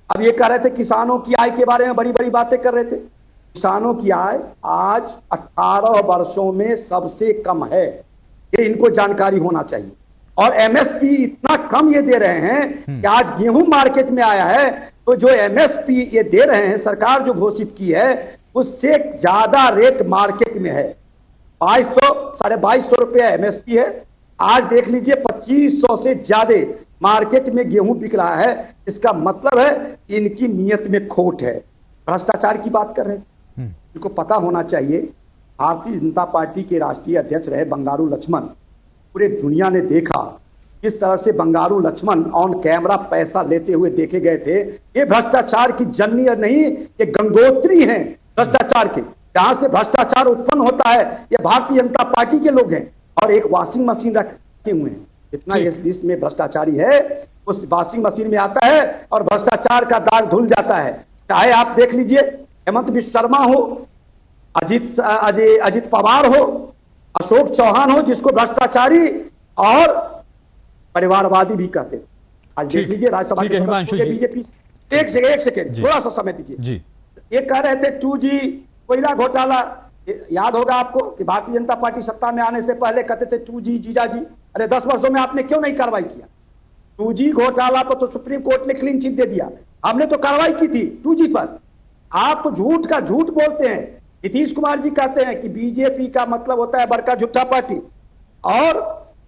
अब ये कह रहे थे किसानों की आय के बारे में बड़ी बड़ी बातें कर रहे थे। किसानों की आय आज 18 वर्षों में सबसे कम है, ये इनको जानकारी होना चाहिए। और एमएसपी इतना कम ये दे रहे हैं कि आज गेहूं मार्केट में आया है तो जो एमएसपी ये दे रहे हैं, सरकार जो घोषित की है, उससे ज्यादा रेट मार्केट में है। 2200-2250 रुपया एमएसपी है। आज देख लीजिए 2500 से ज्यादा मार्केट में गेहूं बिक रहा है। इसका मतलब है इनकी नीयत में खोट है। भ्रष्टाचार की बात कर रहे हैं, इनको पता होना चाहिए। भारतीय जनता पार्टी के राष्ट्रीय अध्यक्ष रहे बंगारू लक्ष्मण, पूरे दुनिया ने देखा किस तरह से बंगारू लक्ष्मण ऑन कैमरा पैसा लेते हुए देखे गए थे। ये भ्रष्टाचार की जननी नहीं, ये गंगोत्री हैं भ्रष्टाचार के। जहां से भ्रष्टाचार उत्पन्न होता है ये भारतीय जनता पार्टी के लोग हैं। और एक वॉशिंग मशीन रखे हुए हैं, इतना इस देश में भ्रष्टाचारी है, उस वॉशिंग मशीन में आता है और भ्रष्टाचार का दाग धुल जाता है। चाहे आप देख लीजिए हेमंत बिश्व शर्मा हो, अजित पवार हो, अशोक चौहान हो, जिसको भ्रष्टाचारी और परिवारवादी भी कहते हैं। आज देख लीजिए राज्यसभा के बीजेपी। एक सेकेंड थोड़ा सा समय दीजिए। ये कह रहे थे 2G कोयला घोटाला, याद होगा आपको कि भारतीय जनता पार्टी सत्ता में आने से पहले कहते थे 2G जीजाजी। अरे 10 वर्षों में आपने क्यों नहीं कार्रवाई किया? 2G घोटाला पर तो सुप्रीम कोर्ट ने क्लीन चिट दे दिया, हमने तो कार्रवाई की थी 2G पर। आप तो झूठ का झूठ बोलते हैं। नीतीश कुमार जी कहते हैं कि बीजेपी का मतलब होता है बड़का झूठा पार्टी। और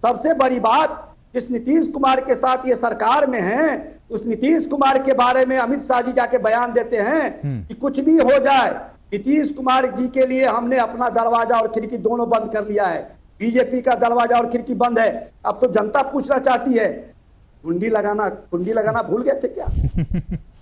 सबसे बड़ी बात, जिस नीतीश कुमार के साथ ये सरकार में है, उस नीतीश कुमार के बारे में अमित शाह जी जाके बयान देते हैं कि कुछ भी हो जाए, नीतीश कुमार जी के लिए हमने अपना दरवाजा और खिड़की दोनों बंद कर लिया है। बीजेपी का दरवाजा और खिड़की बंद है। अब तो जनता पूछना चाहती है, कुंडी लगाना भूल गए थे क्या?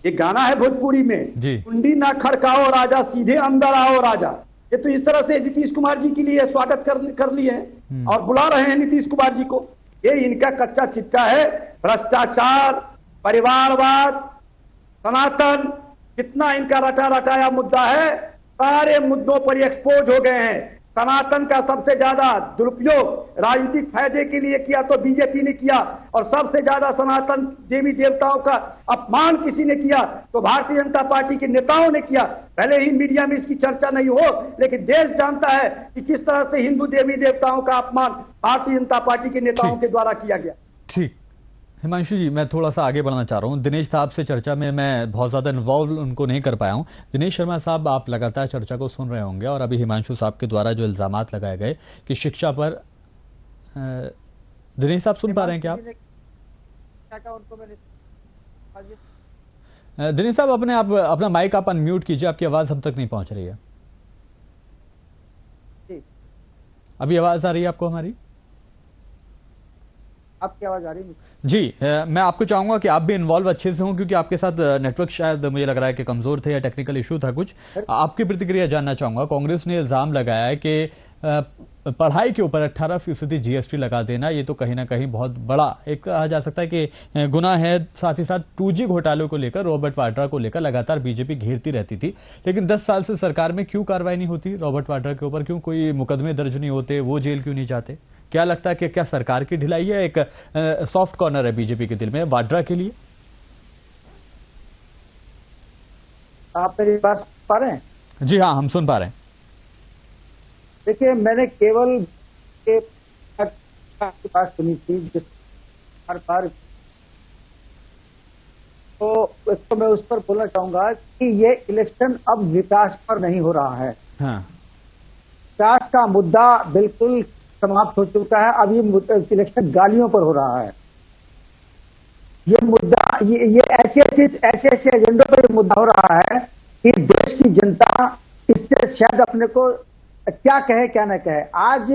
एक गाना है भोजपुरी में, कुंडी ना खड़काओ राजा, सीधे अंदर आओ राजा। ये तो इस तरह से नीतीश कुमार जी के लिए स्वागत कर लिए हैं और बुला रहे हैं नीतीश कुमार जी को। ये इनका कच्चा चिट्ठा है। भ्रष्टाचार, परिवारवाद, सनातन, कितना इनका रटाया मुद्दा है, सारे मुद्दों पर एक्सपोज हो गए हैं। सनातन का सबसे ज्यादा दुरुपयोग राजनीतिक फायदे के लिए किया तो बीजेपी ने किया, और सबसे ज्यादा सनातन देवी देवताओं का अपमान किसी ने किया तो भारतीय जनता पार्टी के नेताओं ने किया। भले ही मीडिया में इसकी चर्चा नहीं हो, लेकिन देश जानता है कि किस तरह से हिंदू देवी देवताओं का अपमान भारतीय जनता पार्टी के नेताओं के द्वारा किया गया। ठीक, हिमांशु जी, मैं थोड़ा सा आगे बढ़ना चाह रहा हूं। दिनेश साहब से चर्चा में मैं बहुत ज्यादा इन्वॉल्व उनको नहीं कर पाया हूं। दिनेश शर्मा साहब, आप लगातार चर्चा को सुन रहे होंगे और अभी हिमांशु साहब के द्वारा जो इल्जामात लगाए गए कि शिक्षा पर, दिनेश साहब सुन पा रहे हैं क्या आप? दिनेश साहब, अपना माइक आप अनम्यूट कीजिए, आपकी आवाज हम तक नहीं पहुंच रही है। अभी आवाज आ रही है आपको हमारी? आपकी आवाज आ रही है जी। मैं आपको चाहूंगा कि आप भी इन्वॉल्व अच्छे से हों, क्योंकि आपके साथ नेटवर्क शायद मुझे लग रहा है कि कमजोर थे या टेक्निकल इशू था कुछ। आपकी प्रतिक्रिया जानना चाहूंगा। कांग्रेस ने इल्जाम लगाया है कि पढ़ाई के ऊपर 18% जीएसटी लगा देना, ये तो कहीं ना कहीं बहुत बड़ा एक कहा जा सकता है कि गुनाह है। साथ ही साथ 2G घोटालों को लेकर, रॉबर्ट वाड्रा को लेकर लगातार बीजेपी घेरती रहती थी, लेकिन 10 साल से सरकार में क्यों कार्रवाई नहीं होती रॉबर्ट वाड्रा के ऊपर? क्यों कोई मुकदमे दर्ज नहीं होते? वो जेल क्यों नहीं जाते? क्या लगता है कि क्या सरकार की ढिलाई है? एक सॉफ्ट कॉर्नर है बीजेपी के दिल में वाड्रा के लिए? आप मेरी बात सुन पा रहे हैं? जी हाँ, हम सुन पा रहे हैं। देखिए, मैंने केवल के बात सुनी थी जिस हर बार, तो मैं उस पर बोलना चाहूंगा कि ये इलेक्शन अब विकास पर नहीं हो रहा है। हाँ। विकास का मुद्दा बिल्कुल समाप्त हो चुका है। अब ये इलेक्शन गालियों पर हो रहा है। ये मुद्दा ये ऐसे एजेंडों पर ये मुद्दा हो रहा है कि देश की जनता इससे शायद अपने को क्या कहे क्या न कहे। आज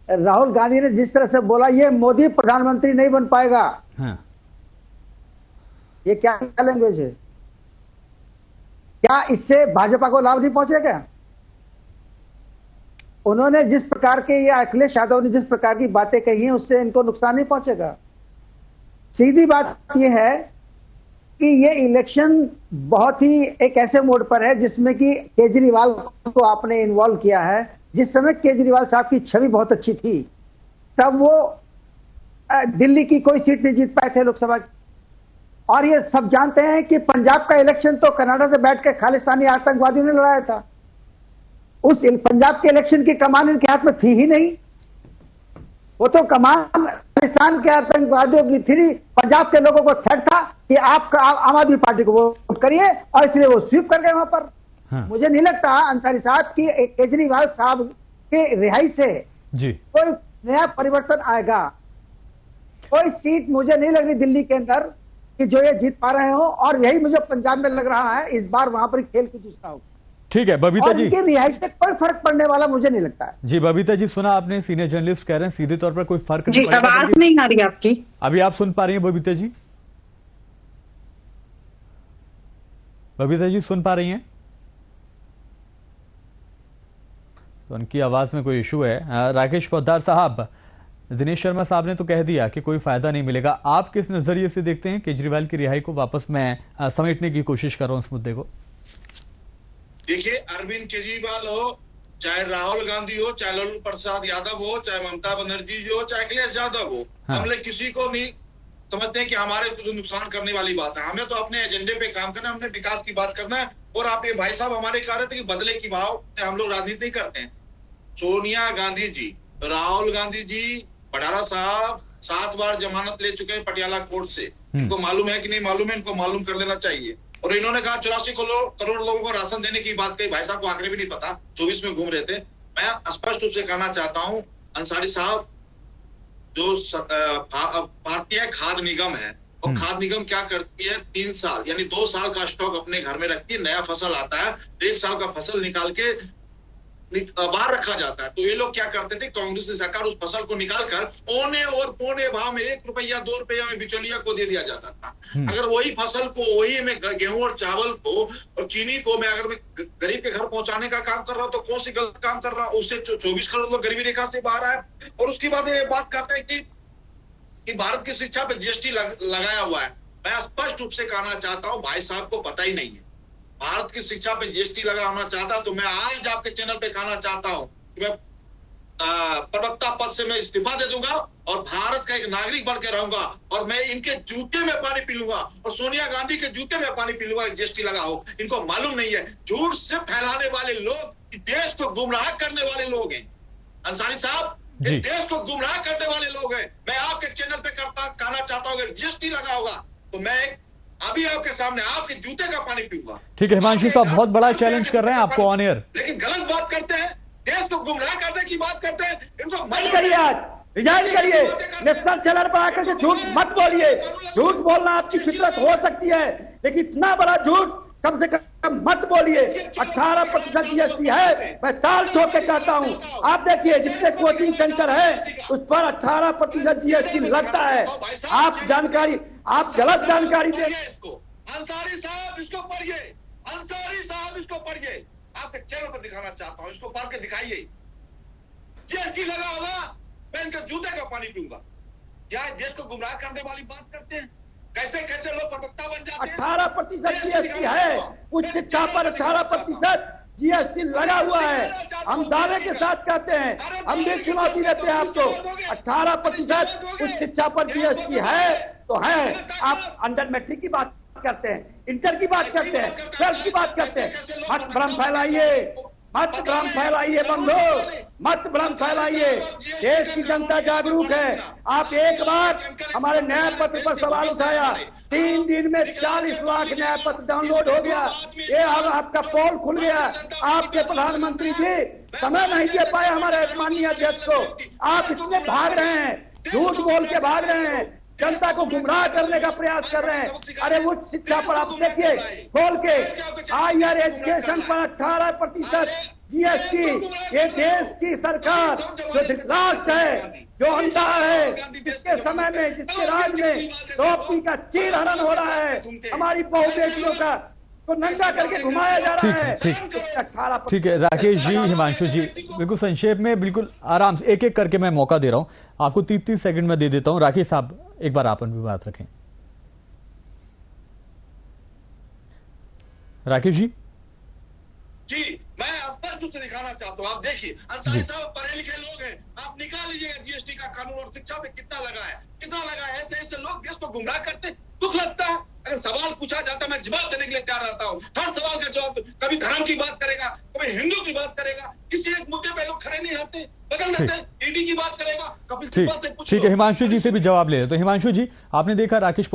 राहुल गांधी ने जिस तरह से बोला, ये मोदी प्रधानमंत्री नहीं बन पाएगा। हाँ। ये क्या लैंग्वेज है? क्या इससे भाजपा को लाभ नहीं पहुंचेगा? उन्होंने जिस प्रकार के, ये अखिलेश यादव ने जिस प्रकार की बातें कही हैं, उससे इनको नुकसान नहीं पहुंचेगा। सीधी बात यह है कि ये इलेक्शन बहुत ही एक ऐसे मोड पर है जिसमें कि केजरीवाल को आपने इन्वॉल्व किया है। जिस समय केजरीवाल साहब की छवि बहुत अच्छी थी, तब वो दिल्ली की कोई सीट नहीं जीत पाए थे लोकसभा की। और ये सब जानते हैं कि पंजाब का इलेक्शन तो कनाडा से बैठ के खालिस्तानी आतंकवादियों ने लड़ाया था। उस पंजाब के इलेक्शन की कमान इनके हाथ में थी ही नहीं। वो तो कमान खालिस्तान के आतंकवादियों की थी। पंजाब के लोगों को थ्रेट था कि आप आम आदमी पार्टी को वोट करिए, और इसलिए वो स्वीप कर गए वहां पर। हाँ। मुझे नहीं लगता अंसारी साहब की केजरीवाल साहब के रिहाई से जी कोई नया परिवर्तन आएगा। कोई सीट मुझे नहीं लग रही दिल्ली के अंदर कि जो ये जीत पा रहे हो, और यही मुझे पंजाब में लग रहा है इस बार वहां पर खेल की दूसरा होगा। ठीक है बबीता जी, इनकी रिहाई से कोई फर्क पड़ने वाला मुझे नहीं लगता है। जी बबीता जी, सुना आपने, सीनियर जर्नलिस्ट कह रहे हैं सीधे तौर पर कोई फर्क नहीं पड़ेगा। आवाज नहीं आ रही आपकी। अभी आप सुन पा रही हैं बबीता जी? बबीता जी सुन पा रही हैं? तो उनकी आवाज में कोई इशू है। राकेश पोद्दार साहब, दिनेश शर्मा साहब ने तो कह दिया कि कोई फायदा नहीं मिलेगा। आप किस नजरिए से देखते हैं केजरीवाल की रिहाई को? वापस मैं समेटने की कोशिश कर रहा हूं इस मुद्दे को। देखिए, अरविंद केजरीवाल हो, चाहे राहुल गांधी हो, चाहे लालू प्रसाद यादव हो, चाहे ममता बनर्जी जी हो, चाहे अखिलेश यादव हो, हाँ। हम लोग किसी को नहीं समझते हैं कि हमारे कुछ नुकसान करने वाली बात है। हमें तो अपने एजेंडे पे काम करना है, हमने विकास की बात करना है। और आप ये भाई साहब हमारे कह रहे थे कि बदले की भाव से हम लोग राजनीति करते हैं। सोनिया गांधी जी, राहुल गांधी जी, भंडारा साहब 7 बार जमानत ले चुके हैं पटियाला कोर्ट से। इनको मालूम है कि नहीं मालूम है? इनको मालूम कर लेना चाहिए। और इन्होंने कहा 84 करोड़ लोगों को राशन देने की बात कही। भाई साहब को आंकड़े भी नहीं पता, 24 में घूम रहे थे। मैं स्पष्ट रूप से कहना चाहता हूं, अंसारी साहब, जो भारतीय खाद्य निगम है, और खाद्य निगम क्या करती है, 3 साल यानी 2 साल का स्टॉक अपने घर में रखती है। नया फसल आता है, 1 साल का फसल निकाल के बाहर रखा जाता है। तो ये लोग क्या करते थे, कांग्रेस की सरकार उस फसल को निकालकर पौने भाव में 1 रुपया 2 रुपया में बिचौलिया को दे दिया जाता था। अगर वही फसल को, वही में गेहूं और चावल को और चीनी को मैं अगर मैं गरीब के घर पहुंचाने का काम कर रहा हूं, तो कौन सी गलत काम कर रहा हूं? उससे 24 करोड़ लोग गरीबी रेखा से बाहर आए। और उसके बाद ये बात करते हैं कि भारत की शिक्षा पे जीएसटी लगाया हुआ है। मैं स्पष्ट रूप से कहना चाहता हूं, भाई साहब को पता ही नहीं है भारत की शिक्षा पे जीएसटी लगाना चाहता, तो मैं आज आपके चैनल पे कहना चाहता हूं कि मैं प्रवक्ता पद से मैं इस्तीफा दे दूंगा और भारत का एक नागरिक बन के रहूंगा, और मैं इनके जूते में पानी पी लूंगा, और सोनिया गांधी के जूते में पानी पी लूंगा। जीएसटी लगा हो, इनको मालूम नहीं है। झूठ से फैलाने वाले लोग देश को गुमराह करने वाले लोग हैं। अंसारी साहब, देश को गुमराह करने वाले लोग हैं। मैं आपके चैनल पे कहना चाहता हूं, अगर जीएसटी लगा होगा तो मैं अभी आपके सामने आपके जूते का पानी पीऊंगा। ठीक है हिमांशु साहब, बहुत बड़ा चैलेंज कर रहे हैं आपको ऑन एयर, लेकिन गलत बात करते हैं, देश को गुमराह करने की बात करते हैं। इनको मत करिए, आज रिजाइन करिए, नेशनल चैनल पर आकर के झूठ मत बोलिए। झूठ बोलना आपकी फितरत हो सकती है, लेकिन इतना बड़ा झूठ कम से कम मत बोलिए। 18% जीएसटी है, मैं ताल ठोक के कहता हूँ। आप देखिए जितने कोचिंग सेंटर है उस पर 18% जीएसटी लगता है। आप गलत जानकारी दे। अंसारी साहब इसको पढ़िए, अंसारी साहब इसको पढ़िए, आपके चैनल पर दिखाना चाहता हूँ, इसको पढ़ के दिखाइए। जीएसटी लगा होगा, मैं इनके जूते का पानी पीऊंगा। क्या देश को गुमराह करने वाली बात करते हैं? कैसे कैसे लोग प्रवक्ता बन जाते हैं? 18% जीएसटी है, उच्च शिक्षा पर 18% जीएसटी लगा हुआ है। हम दावे के साथ कहते हैं, हम भी चुनौती देते हैं आपको। 18% उच्च शिक्षा पर जीएसटी है तो है। आप अंडर मैट्रिक की बात करते हैं, इंटर की बात करते हैं, 12th की बात करते हैं। मत भ्रम फैलाइए, मत भ्रम फैलाइए बंधु, मत भ्रम फैलाइए। देश की जनता जागरूक है। आप एक बार हमारे न्याय पत्र पर सवाल उठाया, 3 दिन में 40 लाख न्याय पत्र डाउनलोड हो गया। ये आपका पोल खुल गया। आपके प्रधानमंत्री जी समय नहीं दे पाए हमारे माननीय अध्यक्ष को। आप इतने भाग रहे हैं, झूठ बोल के भाग रहे हैं, जनता को गुमराह करने का प्रयास कर रहे हैं। अरे उच्च शिक्षा पर आप देखिए खोल के, हायर एजुकेशन पर 18% जीएसटी। ये देश की सरकार जो धृतराष्ट्र है, जो अंधा है, जिसके समय में, जिसके राज में द्रौपदी का चीरहरण हो रहा है, हमारी बहु बेटियों का तो नंगा करके घुमाया जा रहा है। ठीक है राकेश जी, हिमांशु जी, बिल्कुल संक्षेप में, बिल्कुल आराम से, एक एक करके मैं मौका दे रहा हूं आपको। 30 सेकंड में दे देता हूं। राकेश साहब एक बार आप भी बात रखें। राकेश जी मैं स्पष्ट रूप से दिखाना चाहता हूँ। आप देखिए, अंसारी साहब पढ़े लिखे लोग हैं, आप निकाल लीजिएगा जीएसटी का कानून और शिक्षा में कितना लगा है, कितना लगा है। ऐसे ऐसे लोग देश को गुमराह करते, दुख लगता है। अगर सवाल पूछा जाता है, मैं जवाब देने के लिए तैयार रहता हूँ। हर सवाल का जवाब, कभी धर्म की बात करेगा, कभी हिंदू की बात करेगा, किसी एक मुद्दे पे लोग खड़े नहीं रहते, बदल देते हैं। ईडी की बात करेगा, कपिल सिब्बल से पूछो। ठीक है, हिमांशु जी से भी जवाब ले। तो हिमांशु जी, आपने देखा राकेश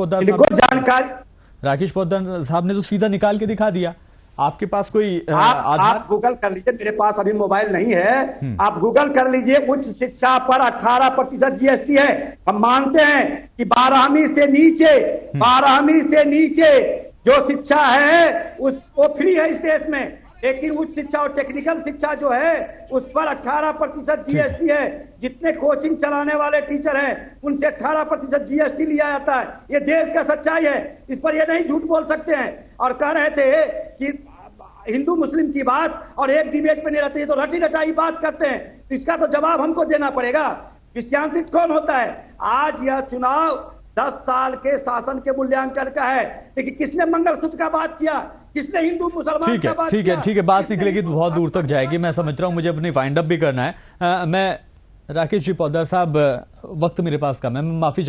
पोद्दार साहब ने तो सीधा निकाल के दिखा दिया। आपके पास कोई आप गूगल कर लीजिए, मेरे पास अभी मोबाइल नहीं है, आप गूगल कर लीजिए। उच्च शिक्षा पर 18% जीएसटी है। हम मानते हैं कि 12वीं से नीचे जो शिक्षा है वो फ्री है इस देश में, लेकिन उच्च शिक्षा और टेक्निकल शिक्षा जो है उस पर 18% जीएसटी है। जितने कोचिंग चलाने वाले टीचर हैं उनसे 18% जीएसटी लिया जाता है। ये देश का सच्चाई है, इस पर ये नहीं झूठ बोल सकते हैं। और कह रहे थे कि हिंदू मुस्लिम की बात और एक डिबेट में नहीं रहती है, तो रटी रटाई बात करते हैं। इसका तो जवाब हमको देना पड़ेगा। विषयांतरित कौन होता है? आज यह चुनाव 10 साल के शासन के मूल्यांकन का है, लेकिन किसने मंगलसूत्र का बात किया, किसने हिंदू मुसलमान का बात किया? ठीक है, बात निकलेगी तो बहुत दूर तक जाएगी। मैं समझ रहा हूं, मुझे अपनी वाइंड अप भी करना है। मैं राकेश जी पोद्दार साहब, वक्त मेरे पास कम है, मैं माफी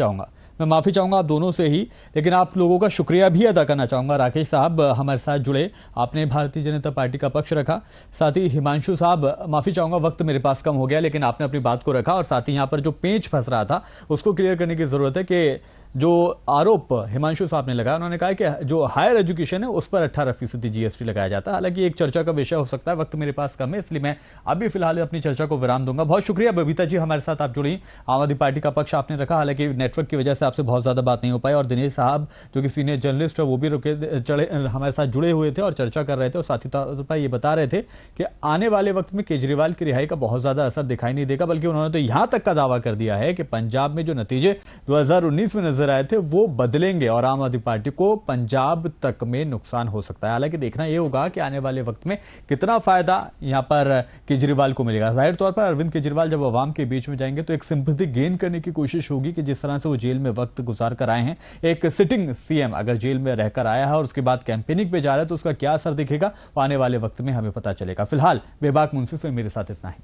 चाहूंगा आप दोनों से ही, लेकिन आप लोगों का शुक्रिया भी अदा करना चाहूंगा। राकेश साहब हमारे साथ जुड़े, आपने भारतीय जनता पार्टी का पक्ष रखा। साथ ही हिमांशु साहब, माफी चाहूंगा, वक्त मेरे पास कम हो गया, लेकिन आपने अपनी बात को रखा। और साथ ही यहाँ पर जो पेंच फंस रहा था उसको क्लियर करने की जरूरत है कि जो आरोप हिमांशु साहब ने लगाया, उन्होंने कहा कि जो हायर एजुकेशन है उस पर 18% जीएसटी लगाया जाता है। हालांकि एक चर्चा का विषय हो सकता है, वक्त मेरे पास कम है, इसलिए मैं अभी फिलहाल अपनी चर्चा को विराम दूंगा। बहुत शुक्रिया बबीता जी, हमारे साथ आप जुड़ी, आम आदमी पार्टी का पक्ष आपने रखा। हालांकि नेटवर्क की वजह से आपसे बहुत ज्यादा बात नहीं हो पाई। और दिनेश साहब जो कि सीनियर जर्नलिस्ट है, वो भी हमारे साथ जुड़े हुए थे और चर्चा कर रहे थे, और साथ ही तौर पर ये बता रहे थे कि आने वाले वक्त में केजरीवाल की रिहाई का बहुत ज्यादा असर दिखाई नहीं देगा। बल्कि उन्होंने तो यहां तक का दावा कर दिया है कि पंजाब में जो नतीजे 2019 में नजर आए थे वो बदलेंगे और आम आदमी पार्टी को पंजाब तक में नुकसान हो सकता है। हालांकि देखना यह होगा कि आने वाले वक्त में कितना फायदा यहां पर केजरीवाल को मिलेगा। जाहिर तौर पर अरविंद केजरीवाल जब आवाम के बीच में जाएंगे तो एक सिंपैथी गेन करने की कोशिश होगी कि जिस तरह से वो जेल में वक्त गुजार कर आए हैं। एक सिटिंग सीएम अगर जेल में रहकर आया है और उसके बाद कैंपेनिंग पे जा रहा है तो उसका क्या असर दिखेगा, वो आने वाले वक्त में हमें पता चलेगा। फिलहाल बेबाक मुंसिफ में मेरे साथ इतना ही।